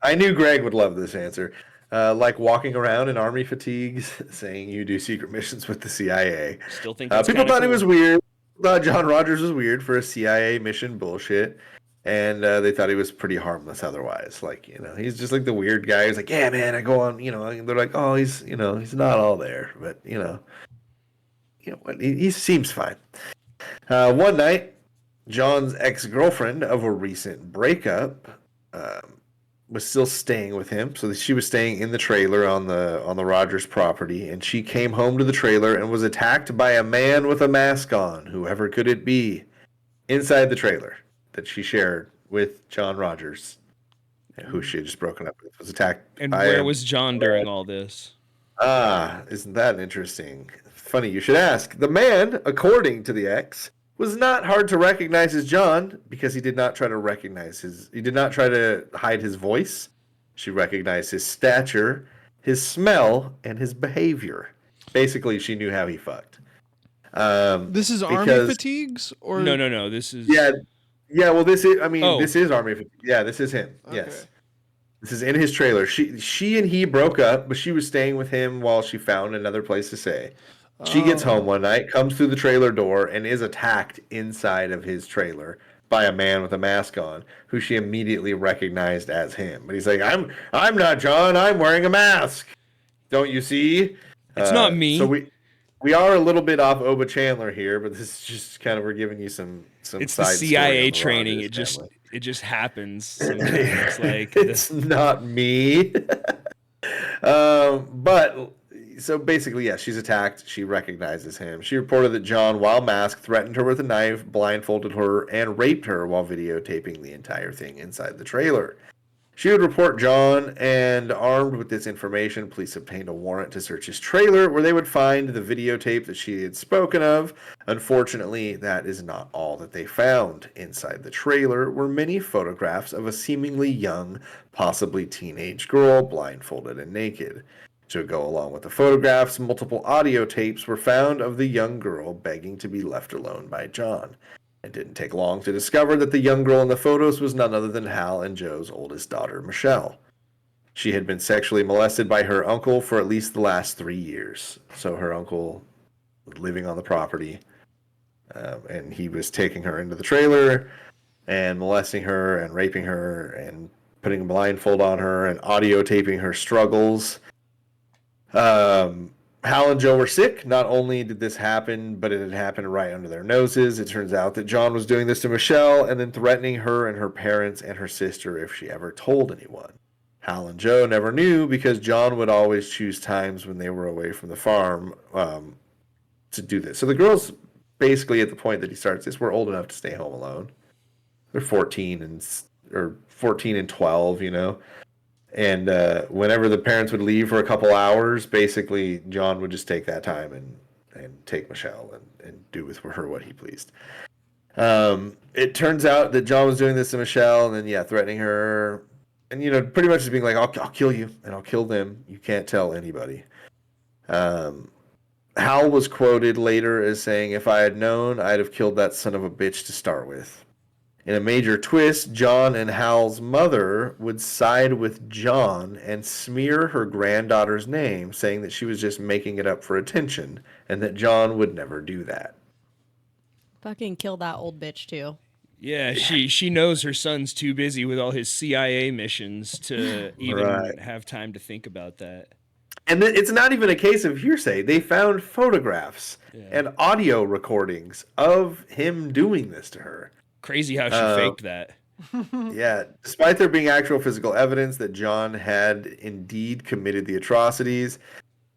I knew Greg would love this answer. Like walking around in army fatigues, saying you do secret missions with the CIA. Still think that's people thought cool. it was weird. Thought John Rogers was weird for a CIA mission bullshit. And they thought he was pretty harmless otherwise. Like, he's just like the weird guy. He's like, yeah, man, I go on, and they're like, oh, he's not all there. But, he seems fine. One night, John's ex-girlfriend of a recent breakup was still staying with him. So she was staying in the trailer on the Rogers property. And she came home to the trailer and was attacked by a man with a mask on, whoever could it be. inside the trailer that she shared with John Rogers, who she had just broken up with, was attacked And by where a was John during all this? Isn't that interesting? Funny you should ask. The man, according to the ex, was not hard to recognize as John because he did not try to hide his voice. She recognized his stature, his smell, and his behavior. Basically, she knew how he fucked. This is army because- fatigues, or No. This is Yeah. Well, this is. Oh. This is Army. Yeah, this is him. Okay. Yes. This is in his trailer. She and he broke up, but she was staying with him while she found another place to stay. She gets home one night, comes through the trailer door, and is attacked inside of his trailer by a man with a mask on, who she immediately recognized as him. But he's like, I'm not John. I'm wearing a mask. Don't you see? It's not me. So we are a little bit off Oba Chandler here, but this is just kind of, we're giving you some. It's the side story CIA on the training. Rogers family. It just happens sometimes. Like It's not me. But so basically, yeah, she's attacked. She recognizes him. She reported that John, while masked, threatened her with a knife, blindfolded her, and raped her while videotaping the entire thing inside the trailer. She would report John, and armed with this information, police obtained a warrant to search his trailer, where they would find the videotape that she had spoken of. Unfortunately, that is not all that they found. Inside the trailer were many photographs of a seemingly young, possibly teenage girl, blindfolded and naked. To go along with the photographs, multiple audio tapes were found of the young girl begging to be left alone by John. It didn't take long to discover that the young girl in the photos was none other than Hal and Joe's oldest daughter, Michelle. She had been sexually molested by her uncle for at least the last 3 years. So her uncle was living on the property, and he was taking her into the trailer and molesting her and raping her and putting a blindfold on her and audio taping her struggles. Hal and Joe were sick. Not only did this happen, but it had happened right under their noses. It turns out that John was doing this to Michelle and then threatening her and her parents and her sister if she ever told anyone. Hal and Joe never knew because John would always choose times when they were away from the farm to do this. So the girls, basically at the point that he starts this, were old enough to stay home alone. They're 14 and 12, you know. And whenever the parents would leave for a couple hours, basically John would just take that time and take Michelle and do with her what he pleased. It turns out that John was doing this to Michelle and then, threatening her. And, pretty much just being like, I'll kill you and I'll kill them. You can't tell anybody. Hal was quoted later as saying, if I had known, I'd have killed that son of a bitch to start with. In a major twist, John and Hal's mother would side with John and smear her granddaughter's name, saying that she was just making it up for attention and that John would never do that. Fucking kill that old bitch too. Yeah, she knows her son's too busy with all his CIA missions to even have time to think about that. And it's not even a case of hearsay. They found photographs and audio recordings of him doing this to her. Crazy how she faked that. Yeah, despite there being actual physical evidence that John had indeed committed the atrocities,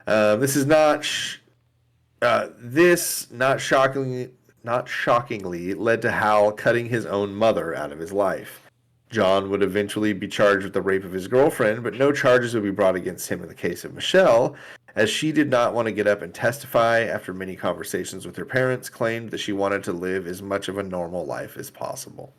this not shockingly led to Hal cutting his own mother out of his life. John would eventually be charged with the rape of his girlfriend, but no charges would be brought against him in the case of Michelle, as she did not want to get up and testify after many conversations with her parents, claimed that she wanted to live as much of a normal life as possible.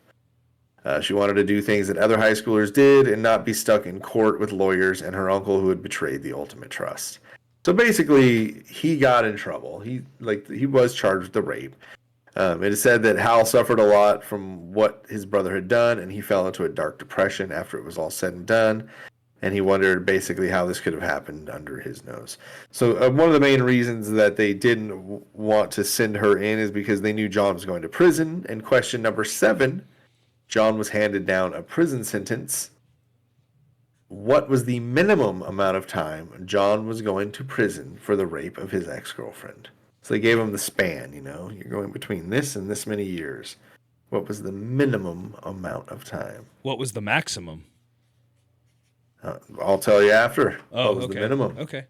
She wanted to do things that other high schoolers did and not be stuck in court with lawyers and her uncle who had betrayed the ultimate trust. So basically, he got in trouble. He was charged with the rape. It is said that Hal suffered a lot from what his brother had done, and he fell into a dark depression after it was all said and done. And he wondered basically how this could have happened under his nose. So one of the main reasons that they didn't want to send her in is because they knew John was going to prison. And question number 7, John was handed down a prison sentence. What was the minimum amount of time John was going to prison for the rape of his ex-girlfriend? So they gave him the span, you're going between this and this many years. What was the minimum amount of time? What was the maximum? I'll tell you after. Oh, what was okay. the minimum? Okay.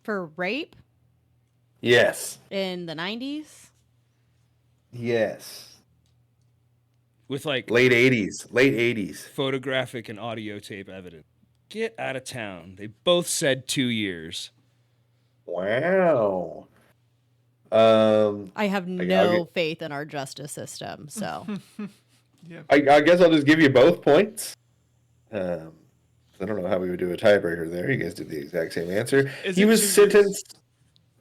For rape Yes. in the 90s? Yes. with like Late 80s. Late 80s. photographic and audio tape evidence. Get out of town. They both said 2 years. Wow. I have no faith in our justice system, so I guess I'll just give you both points. I don't know how we would do a tiebreaker there. You guys did the exact same answer. Is He it was 2 years? sentenced.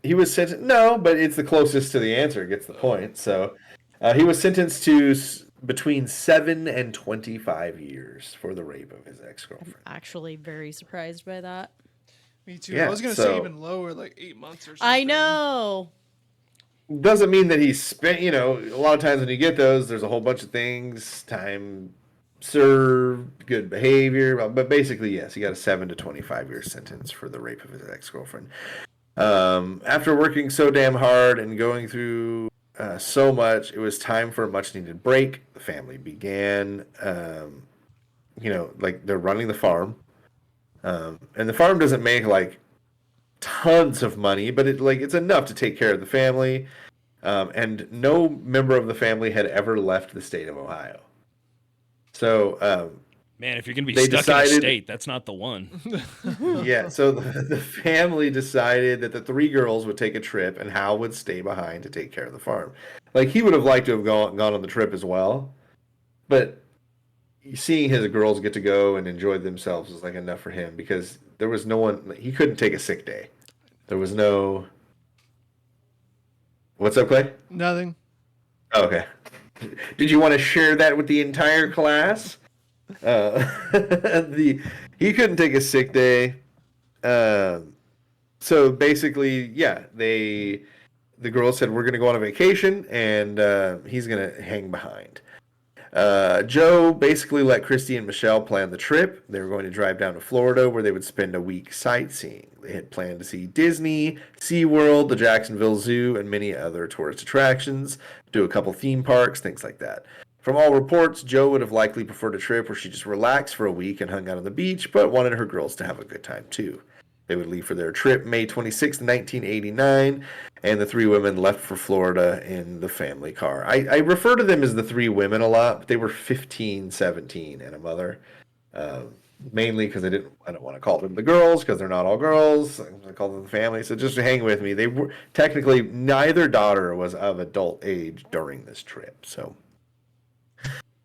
He was sentenced. No, but it's the closest to the answer. Gets the point. So he was sentenced to between 7 and 25 years for the rape of his ex-girlfriend. actually very surprised by that. Me too. Yeah, I was gonna so- say even lower, like 8 months or something. I know. Doesn't mean that he spent, a lot of times when you get those, there's a whole bunch of things, time served, good behavior, but basically, yes, he got a 7 to 25 year sentence for the rape of his ex-girlfriend. After working so damn hard and going through so much, it was time for a much needed break. The family began, like they're running the farm. And the farm doesn't make like tons of money, but it's enough to take care of the family. And no member of the family had ever left the state of Ohio. So, Man, if you're going to be They stuck decided- in a state, that's not the one. yeah, so the family decided that the three girls would take a trip and Hal would stay behind to take care of the farm. Like, he would have liked to have gone on the trip as well, but seeing his girls get to go and enjoy themselves was like enough for him because there was no one, he couldn't take a sick day. There was no... What's up, Clay? Nothing. Oh, okay. Did you want to share that with the entire class? He couldn't take a sick day. So basically, yeah, the girls said we're gonna go on a vacation, and he's gonna hang behind. Joe basically let Christy and Michelle plan the trip. They were going to drive down to Florida where they would spend a week sightseeing. They had planned to see Disney, SeaWorld, the Jacksonville Zoo, and many other tourist attractions, do a couple theme parks, things like that. From all reports, Joe would have likely preferred a trip where she just relaxed for a week and hung out on the beach, but wanted her girls to have a good time too. They would leave for their trip May 26, 1989, and the three women left for Florida in the family car. I refer to them as the three women a lot, but they were 15, 17, and a mother. Mainly because I don't want to call them the girls because they're not all girls. I call them the family. So just hang with me. They were technically neither daughter was of adult age during this trip. So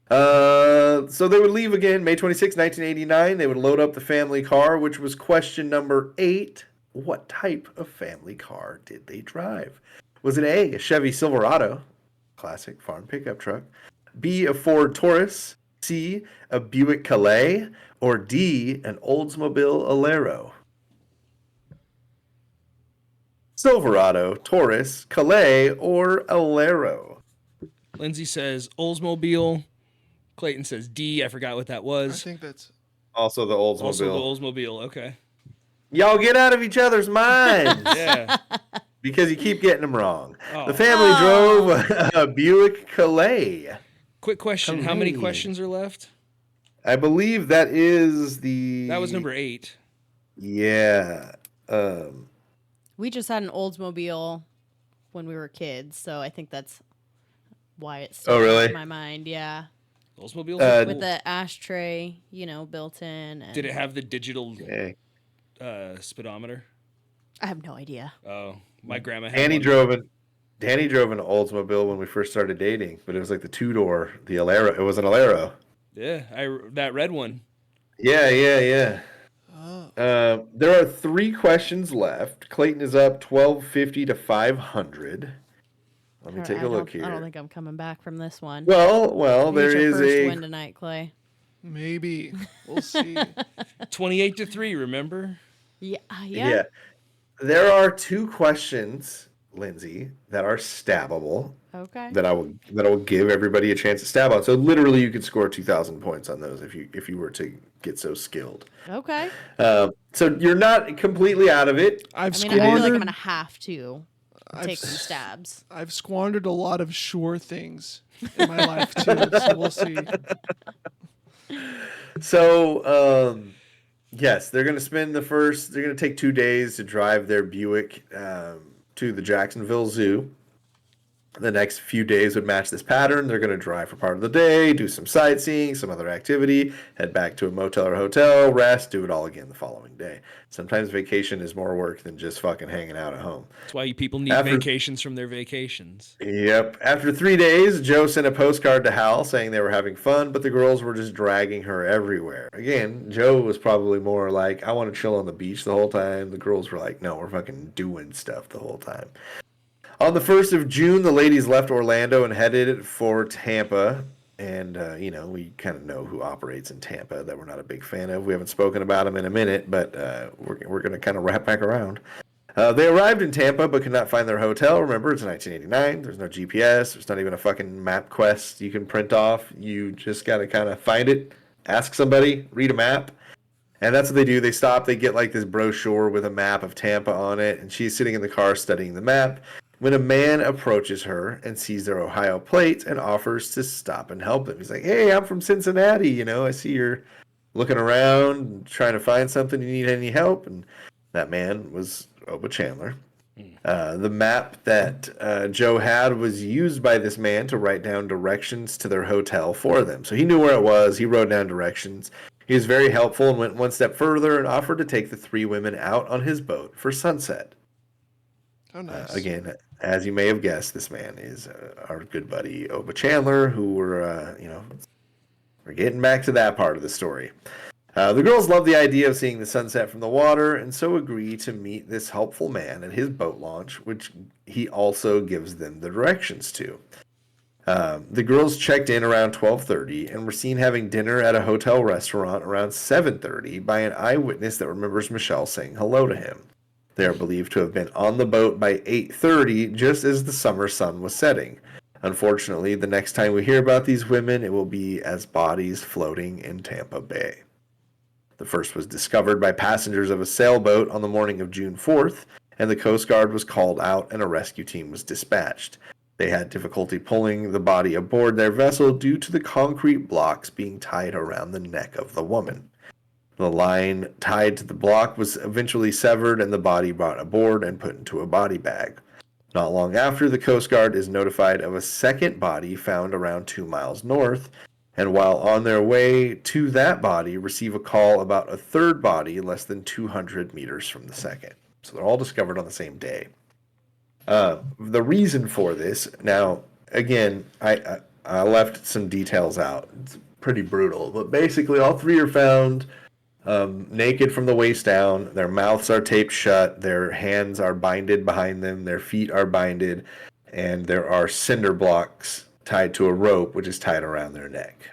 they would leave again May 26, 1989. They would load up the family car, which was question number 8. What type of family car did they drive? Was it A, a Chevy Silverado, classic farm pickup truck, B, a Ford Taurus, C, a Buick Calais, or D, an Oldsmobile Alero? Silverado, Taurus, Calais, or Alero? Lindsay says Oldsmobile. Clayton says D. I forgot what that I was. think that's Also the Oldsmobile. Also the Oldsmobile. Okay. Y'all get out of each other's minds Yeah. because you keep getting them wrong. Oh. The family drove a Buick Calais. Quick question. How many Calais. questions are left? I believe that is the... That was number 8. Yeah. We just had an Oldsmobile when we were kids, so I think that's why it's Oh, really? in my mind. Yeah, Oldsmobiles? Uh, are with cool. the ashtray, built in. And Did it have the digital Okay. speedometer? I have no idea. Oh, my grandma had Danny one. drove an Oldsmobile when we first started dating, but it was like the two-door, the Alero. It was an Alero. Yeah, that red one. Yeah. There are 3 questions left. Clayton is up 1250 to 500. Let me take a look here. I don't think I'm coming back from this one. Well, You there get your is first a... win tonight, Clay. maybe. We'll see. 28-3, remember? Yeah. There are 2 questions, Lindsay, that are stabbable Okay. that I will give everybody a chance to stab on. So literally, you could score 2,000 points on those if you were to get so skilled. Okay. So you're not completely out of it. I've I mean, I feel like I'm squandered. gonna have to I've take some s- stabs. I've squandered a lot of sure things in my life too. So we'll see. So yes, they're gonna they're gonna take 2 days to drive their Buick to the Jacksonville Zoo. The next few days would match this pattern. They're going to drive for part of the day, do some sightseeing, some other activity, head back to a motel or hotel, rest, do it all again the following day. Sometimes vacation is more work than just fucking hanging out at home. That's why you people need vacations from their vacations. Yep. After 3 days, Joe sent a postcard to Hal saying they were having fun, but the girls were just dragging her everywhere. Again, Joe was probably more like, I want to chill on the beach the whole time. The girls were like, no, we're fucking doing stuff the whole time. On the 1st of June, the ladies left Orlando and headed for Tampa. And, we kind of know who operates in Tampa that we're not a big fan of. We haven't spoken about them in a minute, but we're going to kind of wrap back around. They arrived in Tampa but could not find their hotel. Remember, it's 1989. There's no GPS. There's not even a fucking map quest you can print off. You just got to kind of find it, ask somebody, read a map. And that's what they do. They stop. They get like this brochure with a map of Tampa on it. And she's sitting in the car studying the map when a man approaches her and sees their Ohio plates and offers to stop and help them. He's like, hey, I'm from Cincinnati. I see you're looking around, trying to find something. You need any help? And that man was Oba Chandler. The map that Joe had was used by this man to write down directions to their hotel for them. So he knew where it was. He wrote down directions. He was very helpful and went one step further and offered to take the 3 women out on his boat for sunset. Oh, nice. Again, as you may have guessed, this man is our good buddy Oba Chandler, who we're getting back to that part of the story. The girls love the idea of seeing the sunset from the water and so agree to meet this helpful man at his boat launch, which he also gives them the directions to. The girls checked in around 12:30 and were seen having dinner at a hotel restaurant around 7:30 by an eyewitness that remembers Michelle saying hello to him. They are believed to have been on the boat by 8:30, just as the summer sun was setting. Unfortunately, the next time we hear about these women, it will be as bodies floating in Tampa Bay. The first was discovered by passengers of a sailboat on the morning of June 4th, and the Coast Guard was called out and a rescue team was dispatched. They had difficulty pulling the body aboard their vessel due to the concrete blocks being tied around the neck of the woman. The line tied to the block was eventually severed and the body brought aboard and put into a body bag. Not long after, the Coast Guard is notified of a second body found around 2 miles north, and while on their way to that body, receive a call about a third body less than 200 meters from the second. So they're all discovered on the same day. The reason for this, now, again, I left some details out. It's pretty brutal, but basically all 3 are found naked from the waist down. Their mouths are taped shut. Their hands are binded behind them. Their feet are binded. And there are cinder blocks tied to a rope, which is tied around their neck.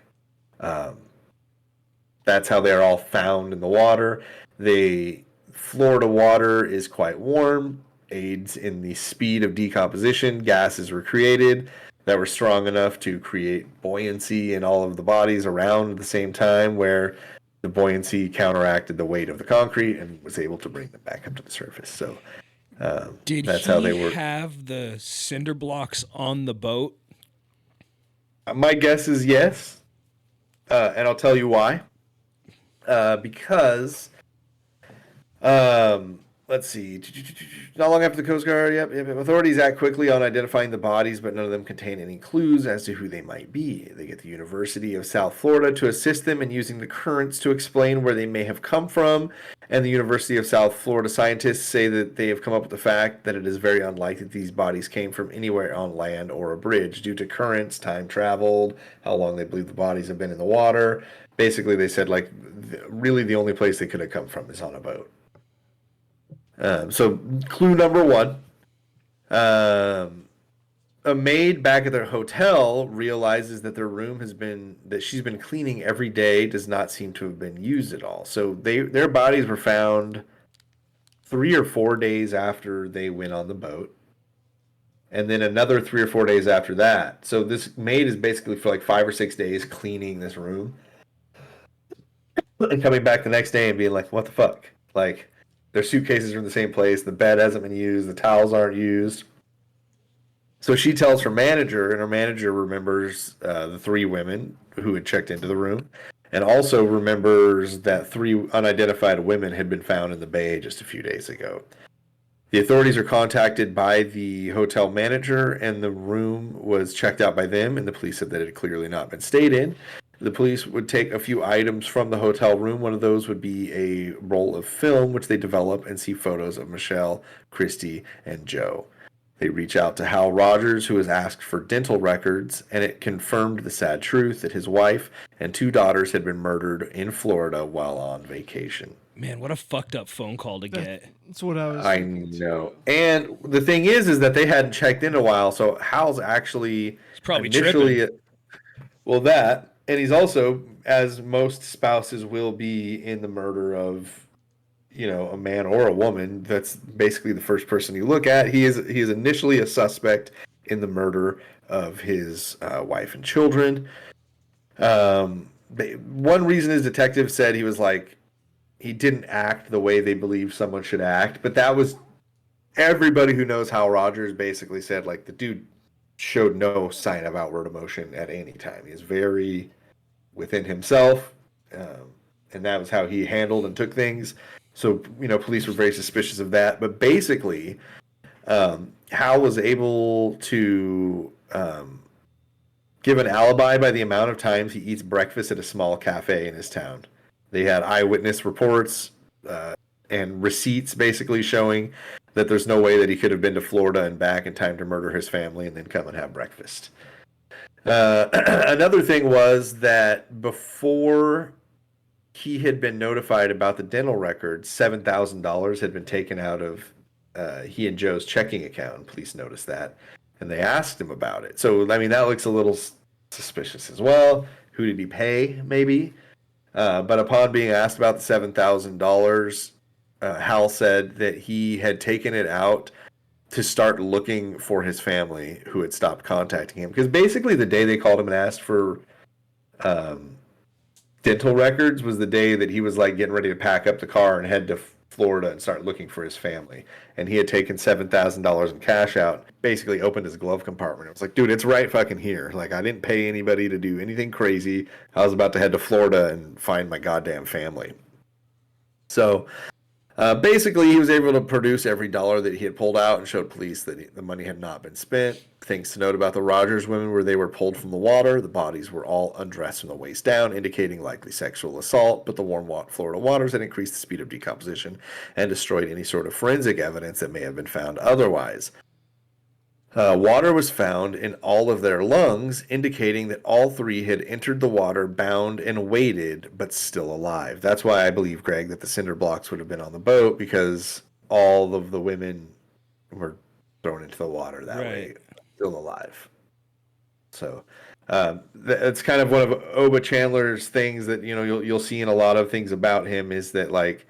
That's how they're all found in the water. The Florida water is quite warm, aids in the speed of decomposition. Gases were created that were strong enough to create buoyancy in all of the bodies around at the same time, where the buoyancy counteracted the weight of the concrete and was able to bring them back up to the surface. So that's how they were. Did he have the cinder blocks on the boat? My guess is yes, and I'll tell you why. Because, let's see. Not long after the Coast Guard, authorities act quickly on identifying the bodies, but none of them contain any clues as to who they might be. They get the University of South Florida to assist them in using the currents to explain where they may have come from, and the University of South Florida scientists say that they have come up with the fact that it is very unlikely that these bodies came from anywhere on land or a bridge due to currents, time traveled, how long they believe the bodies have been in the water. Basically, they said, really the only place they could have come from is on a boat. So clue number 1, a maid back at their hotel realizes that their room that she's been cleaning every day does not seem to have been used at all. So their bodies were found 3 or 4 days after they went on the boat, and then another 3 or 4 days after that. So this maid is basically for 5 or 6 days cleaning this room and coming back the next day and being like, what the fuck? Their suitcases are in the same place. The bed hasn't been used. The towels aren't used. So she tells her manager, and her manager remembers the 3 women who had checked into the room, and also remembers that 3 unidentified women had been found in the bay just a few days ago. The authorities are contacted by the hotel manager, and the room was checked out by them, and the police said that it had clearly not been stayed in. The police would take a few items from the hotel room. One of those would be a roll of film, which they develop and see photos of Michelle, Christy, and Joe. They reach out to Hal Rogers, who was asked for dental records, and it confirmed the sad truth that his wife and 2 daughters had been murdered in Florida while on vacation. Man, what a fucked up phone call to get. That's what I was. I thinking, know. too. And the thing is that they hadn't checked in a while, so Hal's actually He's probably initially tripping. well that, and he's also, as most spouses will be in the murder of a man or a woman, that's basically the first person you look at. He is initially a suspect in the murder of his wife and children. One reason his detective said he was like, he didn't act the way they believe someone should act, but that was everybody who knows Hal Rogers basically said, like, the dude showed no sign of outward emotion at any time. He was very within himself, and that was how he handled and took things. So, police were very suspicious of that. But basically, Hal was able to give an alibi by the amount of times he eats breakfast at a small cafe in his town. They had eyewitness reports and receipts basically showing that there's no way that he could have been to Florida and back in time to murder his family and then come and have breakfast. Another thing was that before he had been notified about the dental records, $7,000 had been taken out of he and Joe's checking account. Police noticed that, and they asked him about it. So, I mean, that looks a little suspicious as well. Who did he pay? Maybe. But upon being asked about the $7,000, Hal said that he had taken it out to start looking for his family who had stopped contacting him. Because basically the day they called him and asked for dental records was the day that he was like getting ready to pack up the car and head to Florida and start looking for his family. And he had taken $7,000 in cash out, basically opened his glove compartment. It was like, dude, it's right fucking here. Like, I didn't pay anybody to do anything crazy. I was about to head to Florida and find my goddamn family. So basically, he was able to produce every dollar that he had pulled out and showed police that the money had not been spent. Things to note about the Rogers women were they were pulled from the water. The bodies were all undressed from the waist down, indicating likely sexual assault, but the warm Florida waters had increased the speed of decomposition and destroyed any sort of forensic evidence that may have been found otherwise. Water was found in all of their lungs, indicating that all 3 had entered the water bound and weighted, but still alive. That's why I believe, Greg, that the cinder blocks would have been on the boat, because all of the women were thrown into the water that way, still alive. So that's kind of one of Oba Chandler's things that you'll see in a lot of things about him, is that, like,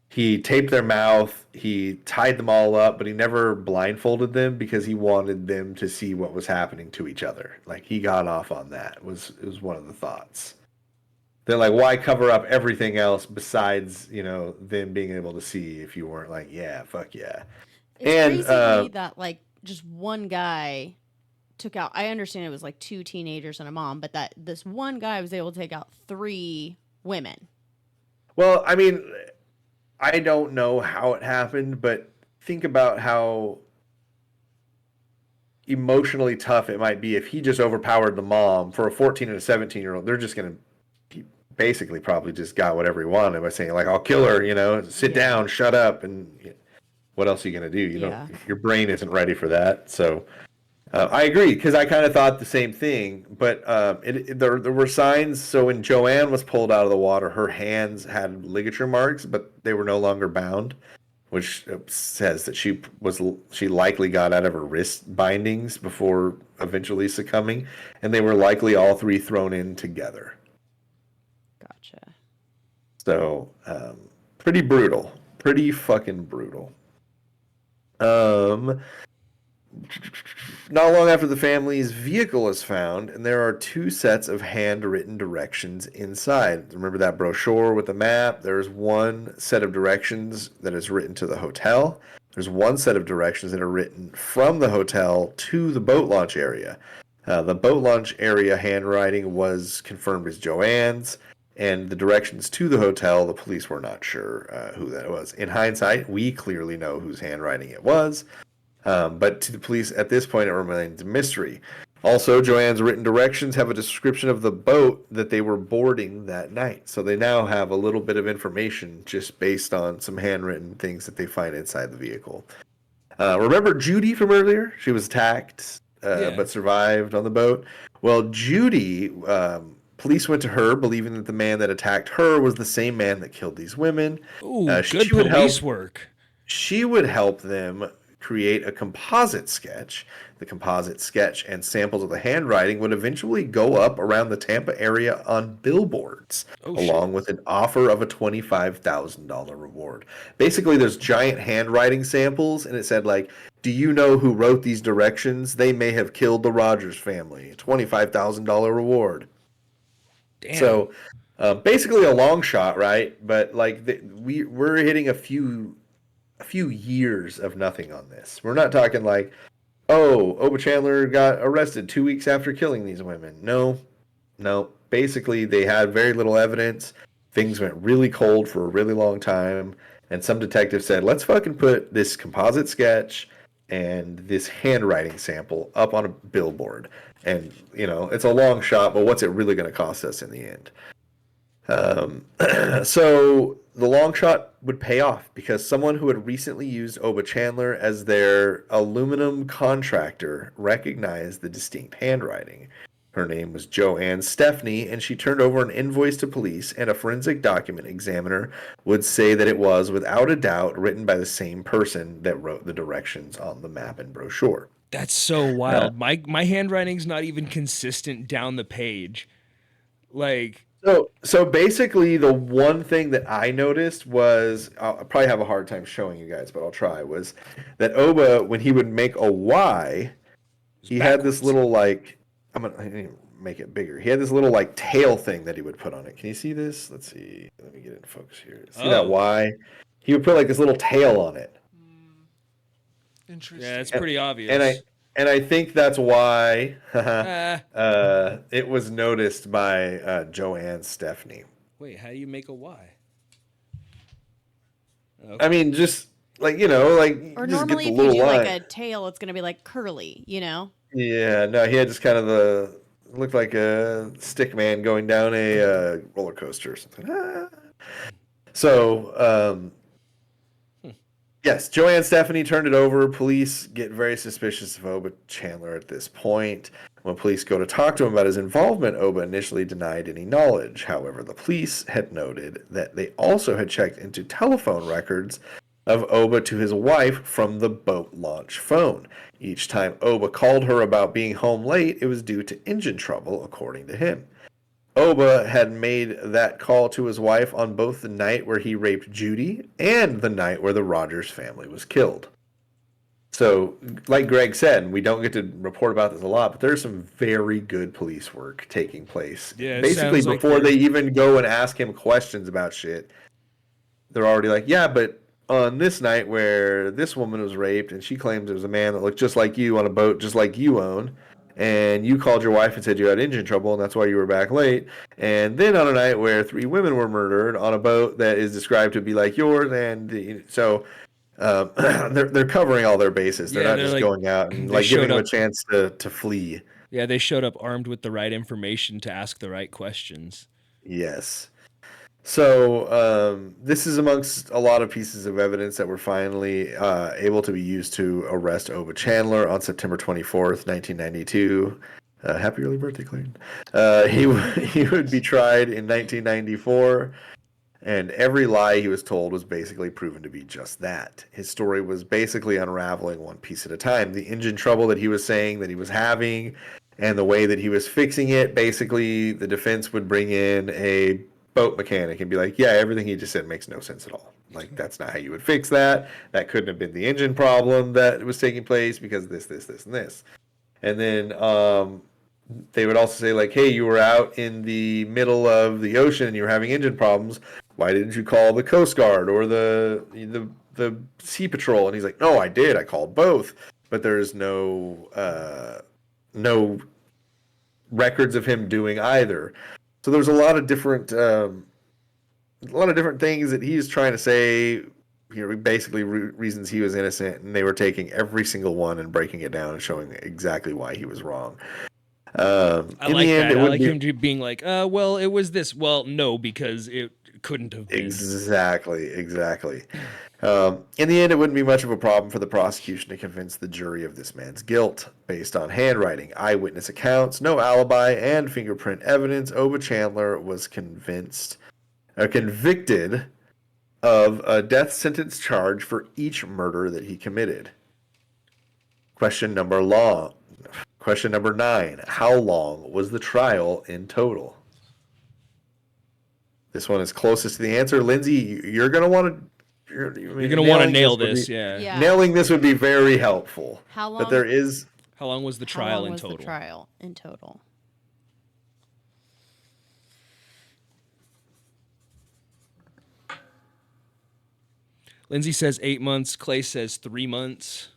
he taped their mouth, he tied them all up, but he never blindfolded them because he wanted them to see what was happening to each other. Like, he got off on that. It was one of the thoughts. They're like, why cover up everything else besides, them being able to see if you weren't like, yeah, fuck yeah. It's crazy to me that, like, just one guy took out, I understand it was like 2 teenagers and a mom, but that this one guy was able to take out 3 women. Well, I mean, I don't know how it happened, but think about how emotionally tough it might be if he just overpowered the mom. For a 14 and a 17-year-old, they're just going to basically probably just got whatever he wanted by saying, like, I'll kill her, sit down, shut up. And what else are you going to do? Your brain isn't ready for that. So I agree, because I kind of thought the same thing, but there were signs. So when Joanne was pulled out of the water, her hands had ligature marks, but they were no longer bound, which says that she likely got out of her wrist bindings before eventually succumbing, and they were likely all 3 thrown in together. Gotcha. So pretty brutal, pretty fucking brutal. Not long after the family's vehicle is found, and there are 2 sets of handwritten directions inside. Remember that brochure with the map? There's 1 set of directions that is written to the hotel. There's 1 set of directions that are written from the hotel to the boat launch area. The boat launch area handwriting was confirmed as Joanne's, and the directions to the hotel, the police were not sure who that was. In hindsight, we clearly know whose handwriting it was, but to the police at this point, it remains a mystery. Also, Joanne's written directions have a description of the boat that they were boarding that night. So they now have a little bit of information just based on some handwritten things that they find inside the vehicle. Remember Judy from earlier? She was attacked, but survived on the boat. Well, Judy, police went to her believing that the man that attacked her was the same man that killed these women. Ooh, good police work. She would help them create a composite sketch. The composite sketch and samples of the handwriting would eventually go up around the Tampa area on billboards, along with an offer of a $25,000 reward. Basically, there's giant handwriting samples, and it said, like, do you know who wrote these directions? They may have killed the Rogers family. $25,000 reward. Damn. So, basically a long shot, right? But, like, we're hitting a few years of nothing on this. We're not talking like, oh, Oba Chandler got arrested 2 weeks after killing these women. No. Basically, they had very little evidence. Things went really cold for a really long time. And some detective said, let's fucking put this composite sketch and this handwriting sample up on a billboard. And, you know, it's a long shot, but what's it really going to cost us in the end? So the long shot would pay off because someone who had recently used Oba Chandler as their aluminum contractor recognized the distinct handwriting. Her name was Joanne Stepney, and she turned over an invoice to police, and a forensic document examiner would say that it was, without a doubt, written by the same person that wrote the directions on the map and brochure. That's so wild. My handwriting's not even consistent down the page. Like... So basically, the one thing that I noticed was, I'll probably have a hard time showing you guys, but I'll try, was that Oba, when he would make a Y, he had this little, like, I need to make it bigger. He had this little, like, tail thing that he would put on it. Can you see this? Let's see. Let me get it in focus here. See that Y? He would put, like, this little tail on it. Interesting. Yeah, it's pretty obvious. And I think that's why it was noticed by Joanne Stepney. Wait, how do you make a Y? Okay. I mean, just like, you know, like, or just normally get if the you little do line. like a tail, it's gonna be like curly, you know? Yeah, no, he had just kind of looked like a stick man going down a roller coaster or something. So, yes, Joanne Stepney turned it over. Police get very suspicious of Oba Chandler at this point. When police go to talk to him about his involvement, Oba initially denied any knowledge. However, the police had noted that they also had checked into telephone records of Oba to his wife from the boat launch phone. Each time Oba called her about being home late, it was due to engine trouble, according to him. Oba had made that call to his wife on both the night where he raped Judy and the night where the Rogers family was killed. So, like Greg said, we don't get to report about this a lot, but there's some very good police work taking place. Yeah, basically, before they even go and ask him questions about shit, they're already like, yeah, but on this night where this woman was raped and she claims it was a man that looked just like you on a boat just like you own, and you called your wife and said you had engine trouble and that's why you were back late. And then on a night where 3 women were murdered on a boat that is described to be like yours, and so they're covering all their bases. They're not just like, going out and like giving them a chance to flee. Yeah, they showed up armed with the right information to ask the right questions. Yes. So this is amongst a lot of pieces of evidence that were finally able to be used to arrest Oba Chandler on September 24th, 1992. Happy early birthday, Clayton. He would be tried in 1994, and every lie he was told was basically proven to be just that. His story was basically unraveling one piece at a time. The engine trouble that he was saying that he was having and the way that he was fixing it, basically the defense would bring in a boat mechanic and be like, yeah, everything he just said makes no sense at all. Like, that's not how you would fix that. That couldn't have been the engine problem that was taking place because this, and this. And then they would also say, like, hey, you were out in the middle of the ocean and you were having engine problems. Why didn't you call the Coast Guard or the Sea Patrol? And he's like, no, I did. I called both. But there's no records of him doing either. So there's a lot of different things that he's trying to say. Basically reasons he was innocent, and they were taking every single one and breaking it down and showing exactly why he was wrong. I In like the end, that. it I would like be him to being like, well, it was this. Well, no, because it couldn't have been. exactly. In the end, it wouldn't be much of a problem for the prosecution to convince the jury of this man's guilt. Based on handwriting, eyewitness accounts, no alibi, and fingerprint evidence, Oba Chandler was convinced, convicted of a death sentence charge for each murder that he committed. Question number 9. How long was the trial in total? This one is closest to the answer. Lindsay, you're going to want to... You're gonna want to nail this, Yeah. Nailing this would be very helpful. How long? But there is... How long was the How trial long in was total? the trial in total? Lindsay says 8 months. Clay says 3 months.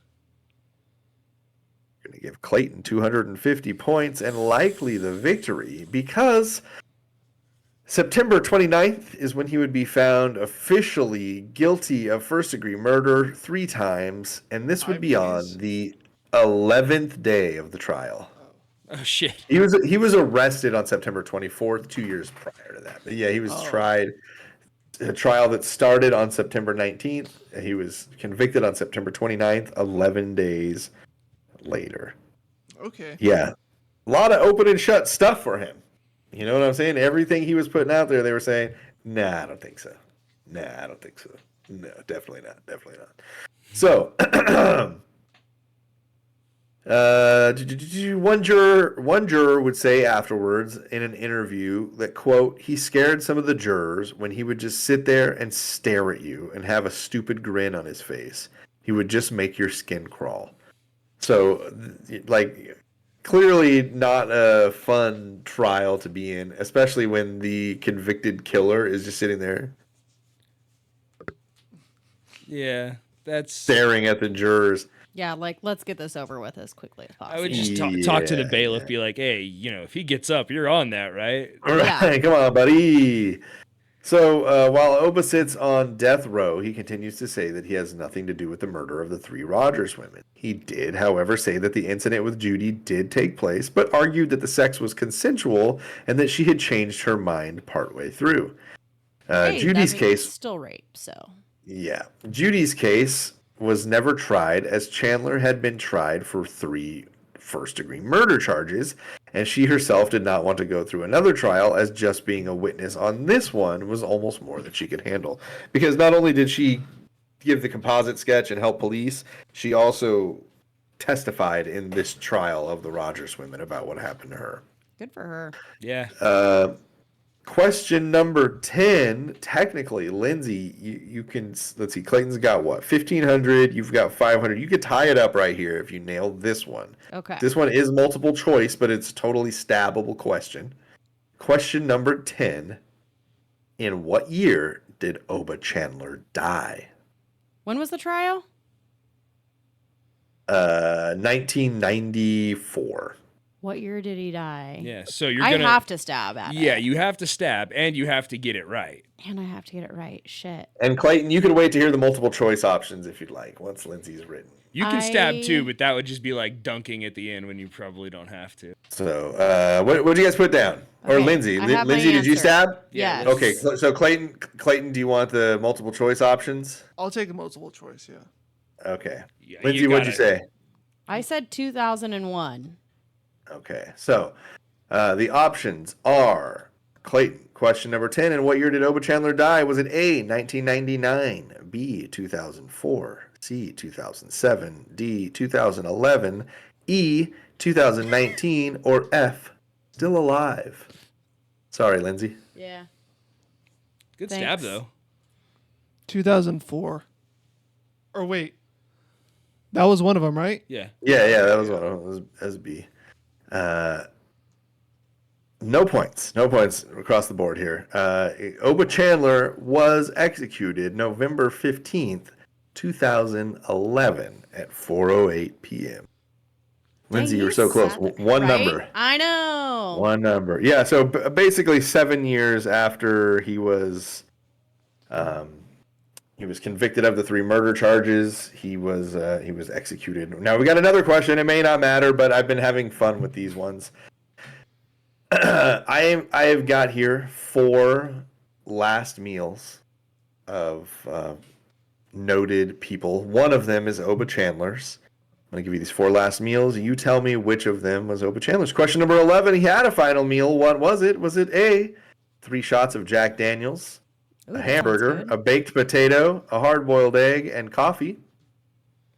Going to give Clayton 250 points and likely the victory because September 29th is when he would be found officially guilty of first-degree murder 3 times, and this would 5 be on days? the 11th day of the trial. Oh shit. He was arrested on September 24th, 2 years prior to that. But yeah, he was tried. A trial that started on September 19th. He was convicted on September 29th, 11 days later. Okay. Yeah. A lot of open and shut stuff for him. You know what I'm saying? Everything he was putting out there, they were saying, nah, I don't think so. Nah, I don't think so. No, definitely not. Definitely not. So, one juror would say afterwards in an interview that, quote, he scared some of the jurors when he would just sit there and stare at you and have a stupid grin on his face. He would just make your skin crawl. So, like, clearly not a fun trial to be in, especially when the convicted killer is just sitting there Yeah, that's. staring at the jurors. Yeah, like let's get this over with as quickly as possible. I would just talk to the Yeah. bailiff, be like, hey, if he gets up, you're on that, right? All right, Yeah. come on, buddy. So while Oba sits on death row, he continues to say that he has nothing to do with the murder of the 3 Rogers women. He did, however, say that the incident with Judy did take place, but argued that the sex was consensual and that she had changed her mind partway through. Hey, Judy's that means case, it's still rape. So yeah, Judy's case was never tried, as Chandler had been tried for 3 first-degree murder charges, and she herself did not want to go through another trial, as just being a witness on this one was almost more than she could handle. Because not only did she give the composite sketch and help police, she also testified in this trial of the Rogers women about what happened to her. good for her. Yeah. Question number 10. Technically, Lindsay, you can, let's see, Clayton's got what? 1,500. You've got 500. You could tie it up right here if you nail this one. Okay. This one is multiple choice, but it's a totally stabbable question. Question number 10. In what year did Oba Chandler die? When was the trial? 1994. What year did he die? Yeah. So you're I gonna. have to stab at it. Yeah, you have to stab, and you have to get it right. And I have to get it right. Shit. And Clayton, you could wait to hear the multiple choice options if you'd like, once Lindsay's written. You can stab I- too, but that would just be like dunking at the end when you probably don't have to. So, what did you guys put down? Or Okay, Lindsay? I have my Lindsay, did you answer. stab? Yeah, Yes. Okay, so Clayton, do you want the multiple choice options? I'll take a multiple choice, yeah. Okay. Yeah, Lindsay, what'd you gotta- say? I said 2001. Okay, so the options are Clayton. Question number 10. In what year did Oba Chandler die? Was it A, 1999, B, 2004, C, 2007, D, 2011, E, 2019, or F, still alive? Sorry, Lindsay. Yeah. Good Thanks. stab though. 2004. Or wait. That was one of them, right? Yeah. Yeah, that was one of them. That was B. No points across the board here. Oba Chandler was executed November 15th, 2011 at 4:08 p.m. Lindsay, Dang, you were so close. One right? number. I know. One number. Yeah, so basically 7 years after um, he was convicted of the 3 murder charges, he was executed. Now we got another question. It may not matter, but I've been having fun with these ones. I have got here 4 last meals of noted people. One of them is Oba Chandler's. I'm going to give you these 4 last meals. You tell me which of them was Oba Chandler's. Question number 11. He had a final meal. What was it? Was it A, 3 shots of Jack Daniels, Ooh, a that sounds hamburger, good. a baked potato, a hard-boiled egg, and coffee?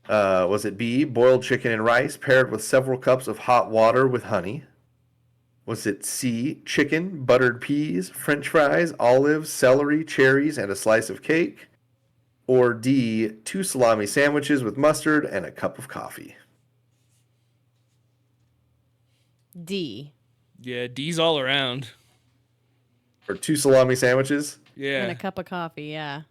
Was it B, boiled chicken and rice paired with several cups of hot water with honey? Was it C, chicken, buttered peas, french fries, olives, celery, cherries, and a slice of cake? Or D, 2 salami sandwiches with mustard and a cup of coffee? D. Yeah, D's all around. Or 2 salami sandwiches? And Yeah. a cup of coffee, yeah.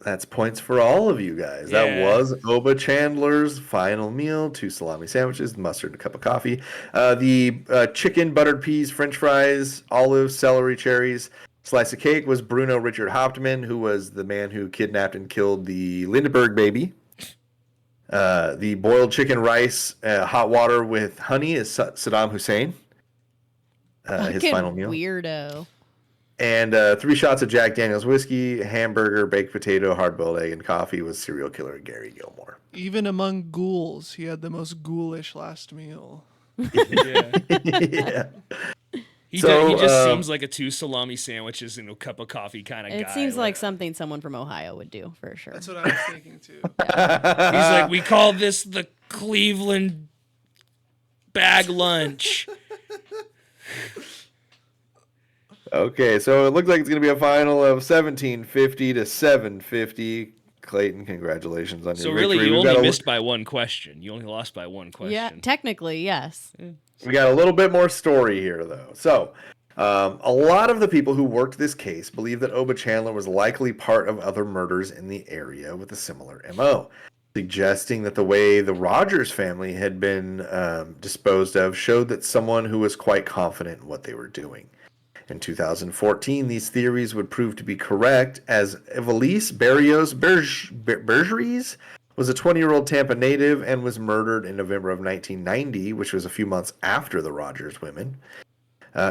That's points for all of you guys. That Yeah. was Oba Chandler's final meal: 2 salami sandwiches, mustard, a cup of coffee. The chicken, buttered peas, french fries, olives, celery, cherries, slice of cake was Bruno Richard Hauptmann, who was the man who kidnapped and killed the Lindbergh baby. The boiled chicken, rice, hot water with honey is Saddam Hussein. His Fucking final meal. weirdo. And 3 shots of Jack Daniels whiskey, hamburger, baked potato, hard-boiled egg, and coffee was serial killer Gary Gilmore. Even among ghouls, he had the most ghoulish last meal. Yeah. Yeah. He So, just seems like a 2 salami sandwiches and a cup of coffee kind of guy. It seems like something someone from Ohio would do, for sure. That's what I was thinking too. he's like, we call this the Cleveland bag lunch. Okay, so it looks like it's going to be a final of 1750 to 750. Clayton, congratulations on So your really, victory. you We've got only a- missed by 1 question. You only lost by 1 question. Yeah, technically, yes. We got a little bit more story here, though. So, a lot of the people who worked this case believe that Oba Chandler was likely part of other murders in the area with a similar MO, suggesting that the way the Rogers family had been disposed of showed that someone who was quite confident in what they were doing. In 2014, these theories would prove to be correct, as Evelise Barrios Bergeries was a 20-year-old Tampa native and was murdered in November of 1990, which was a few months after the Rogers women.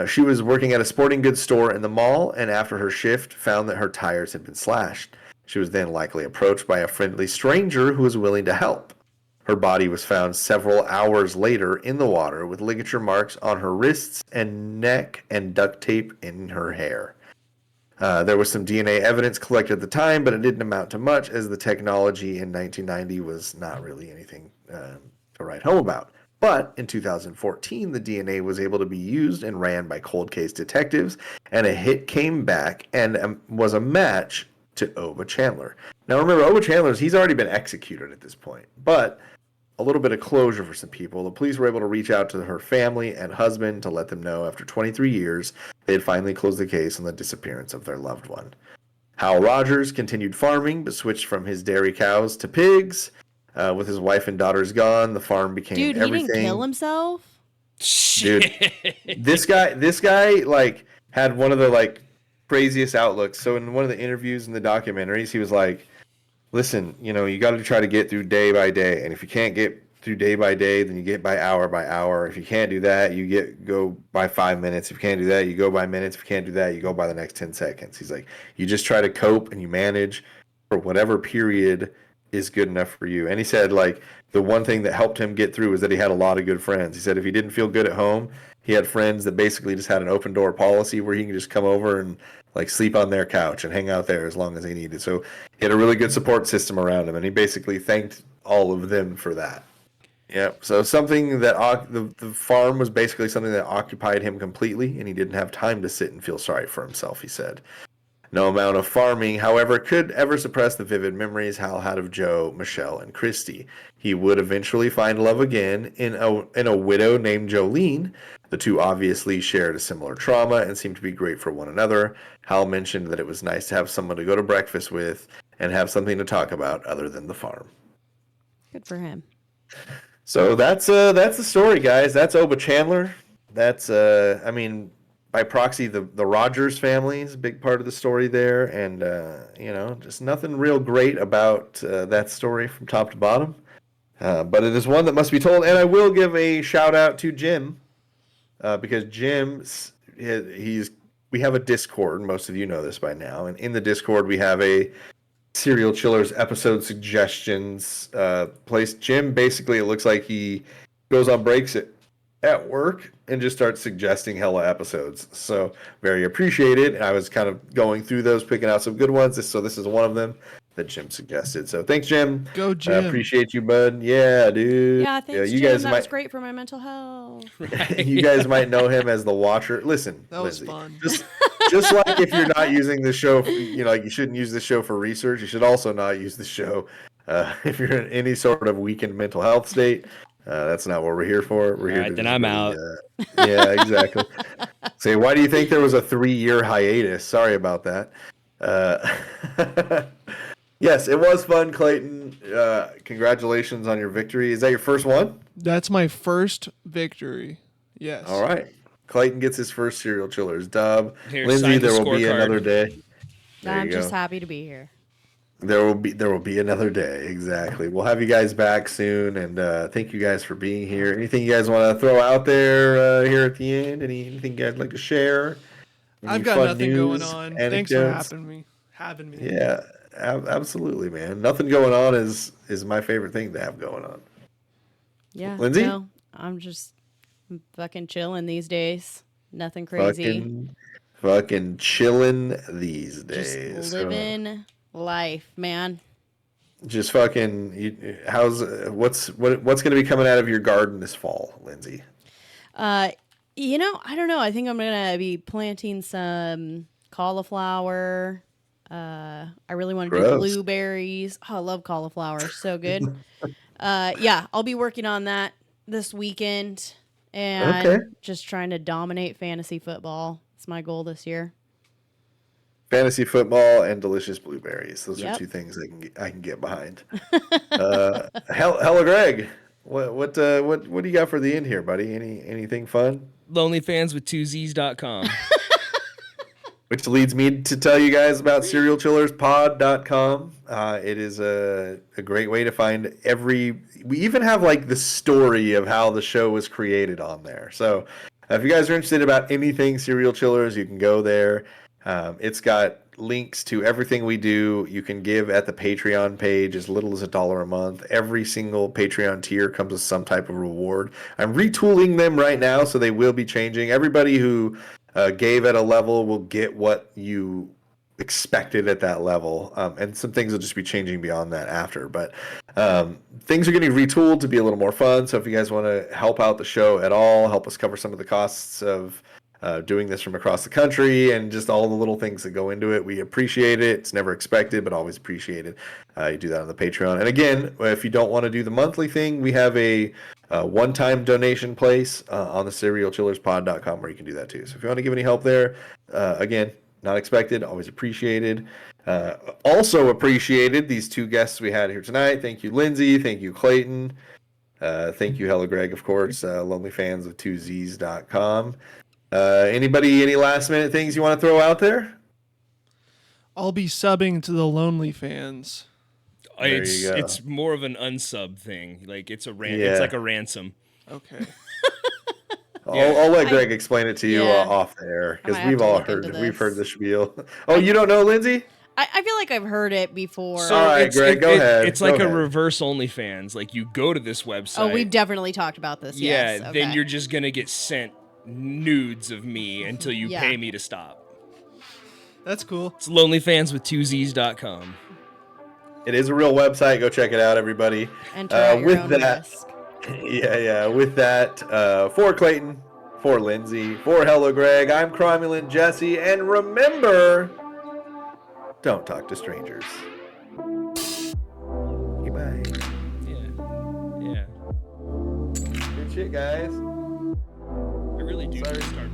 She was working at a sporting goods store in the mall, and after her shift, found that her tires had been slashed. She was then likely approached by a friendly stranger who was willing to help. Her body was found several hours later in the water with ligature marks on her wrists and neck and duct tape in her hair. There was some DNA evidence collected at the time, but it didn't amount to much, as the technology in 1990 was not really anything to write home about. But in 2014, the DNA was able to be used and ran by cold case detectives, and a hit came back and was a match to Oba Chandler. Now remember, Oba Chandler's, he's already been executed at this point, but a little bit of closure for some people. The police were able to reach out to her family and husband to let them know after 23 years they had finally closed the case on the disappearance of their loved one. Hal Rogers continued farming, but switched from his dairy cows to pigs. With his wife and daughters gone, the farm became Dude, everything. he didn't kill himself? Dude, this guy like had one of the like craziest outlooks. So in one of the interviews in the documentaries, he was like, listen, you know, you got to try to get through day by day. And if you can't get through day by day, then you get by hour. If you can't do that, you go by 5 minutes. If you can't do that, you go by minutes. If you can't do that, you go by the next 10 seconds. He's like, you just try to cope and you manage for whatever period is good enough for you. And he said, like, the one thing that helped him get through was that he had a lot of good friends. He said if he didn't feel good at home, he had friends that basically just had an open door policy where he can just come over and like sleep on their couch and hang out there as long as he needed. So he had a really good support system around him, and he basically thanked all of them for that. Yeah. So something that the farm was basically something that occupied him completely, and he didn't have time to sit and feel sorry for himself, he said. No amount of farming, however, could ever suppress the vivid memories Hal had of Joe, Michelle, and Christy. He would eventually find love again in a widow named Jolene. The two obviously shared a similar trauma and seemed to be great for one another. Hal mentioned that it was nice to have someone to go to breakfast with and have something to talk about other than the farm. Good for him. So that's the story, guys. That's Oba Chandler. That's I mean, by proxy, the Rogers family is a big part of the story there, and just nothing real great about that story from top to bottom. But it is one that must be told, and I will give a shout out to Jim because we have a Discord. Most of you know this by now, and in the Discord we have a Serial Chillers episode suggestions place. Jim, basically, it looks like he goes on breaks at work and just starts suggesting hella episodes. So very appreciated. I was kind of going through those, picking out some good ones. So this is one of them that Jim suggested. So thanks, Jim. Go, Jim. Appreciate you, bud. Yeah, dude. Yeah, thanks, you Jim. guys That might, was great for my mental health. you guys might know him as the Watcher. Listen, That was Lindsay, fun. just like if you're not using the show, like you shouldn't use the show for research, you should also not use the show if you're in any sort of weakened mental health state. That's not what we're here for. We're here. All right, to then just I'm really, out. Yeah, exactly. Say, why do you think there was a 3-year hiatus? Sorry about that. Yes, it was fun, Clayton. Congratulations on your victory. Is that your first one? That's my first victory. Yes. All right. Clayton gets his first Serial Chillers dub. Here, Lindsay, sign the there will be scorecard. another day. There I'm you go. just happy to be here. There will be another day. Exactly. We'll have you guys back soon, and thank you guys for being here. Anything you guys want to throw out there here at the end? Anything you guys would like to share? Any I've got fun nothing news, going on. Thanks for anecdotes? having me. Yeah, absolutely, man. Nothing going on is my favorite thing to have going on. Yeah. Lindsay? No, I'm just fucking chilling these days. Nothing crazy. Fucking chilling these days. Just living life, man. Just fucking. What's going to be coming out of your garden this fall, Lindsay? I don't know. I think I'm gonna be planting some cauliflower. I really want to do Gross. blueberries. Oh, I love cauliflower. So good. Yeah, I'll be working on that this weekend and Okay. just trying to dominate fantasy football. It's my goal this year. Fantasy football and delicious blueberries. Those are Yep. two things I can get behind. Hello, Greg. What do you got for the end here, buddy? Anything fun? Lonelyfanswith2z's.com. Which leads me to tell you guys about serialchillerspod.com. It is a great way to find we even have like the story of how the show was created on there. So if you guys are interested about anything Serial Chillers, you can go there. It's got links to everything we do. You can give at the Patreon page as little as $1 a month. Every single Patreon tier comes with some type of reward. I'm retooling them right now, so they will be changing. Everybody who gave at a level will get what you expected at that level, and some things will just be changing beyond that after. But things are getting retooled to be a little more fun. So if you guys want to help out the show at all, help us cover some of the costs of doing this from across the country and just all the little things that go into it, we appreciate it. It's never expected, but always appreciated. You do that on the Patreon. And again, if you don't want to do the monthly thing, we have a one-time donation place on the serialchillerspod.com where you can do that too. So if you want to give any help there, again, not expected, always appreciated. Also appreciated these two guests we had here tonight. Thank you, Lindsay. Thank you, Clayton. Thank you, Hello Greg, of course. Lonelyfanswith2z's.com. Anybody, any last minute things you want to throw out there? I'll be subbing to the Lonely Fans. There you go. It's more of an unsub thing. Like it's Yeah. it's like a ransom. Okay. I'll let Greg explain it to you Yeah. off there I because might have we've to all look into we've heard the this. spiel. Oh, you don't know, Lindsay? I feel like I've heard it before. So All right, Greg, go ahead. It's like Go a ahead. reverse OnlyFans. Like you go to this website. Oh, we've definitely talked about this. yeah. Yes. Then okay. you're just gonna get sent nudes of me until you Yeah. pay me to stop. That's cool. It's lonelyfanswith2z's.com. It is a real website. Go check it out, everybody. Enter at your with own that, risk. yeah. With that, for Clayton, for Lindsay, for Hello Greg, I'm Cromulent Jesse, and remember, don't talk to strangers. Okay, bye. Yeah. Good shit, guys. I really do Sorry. start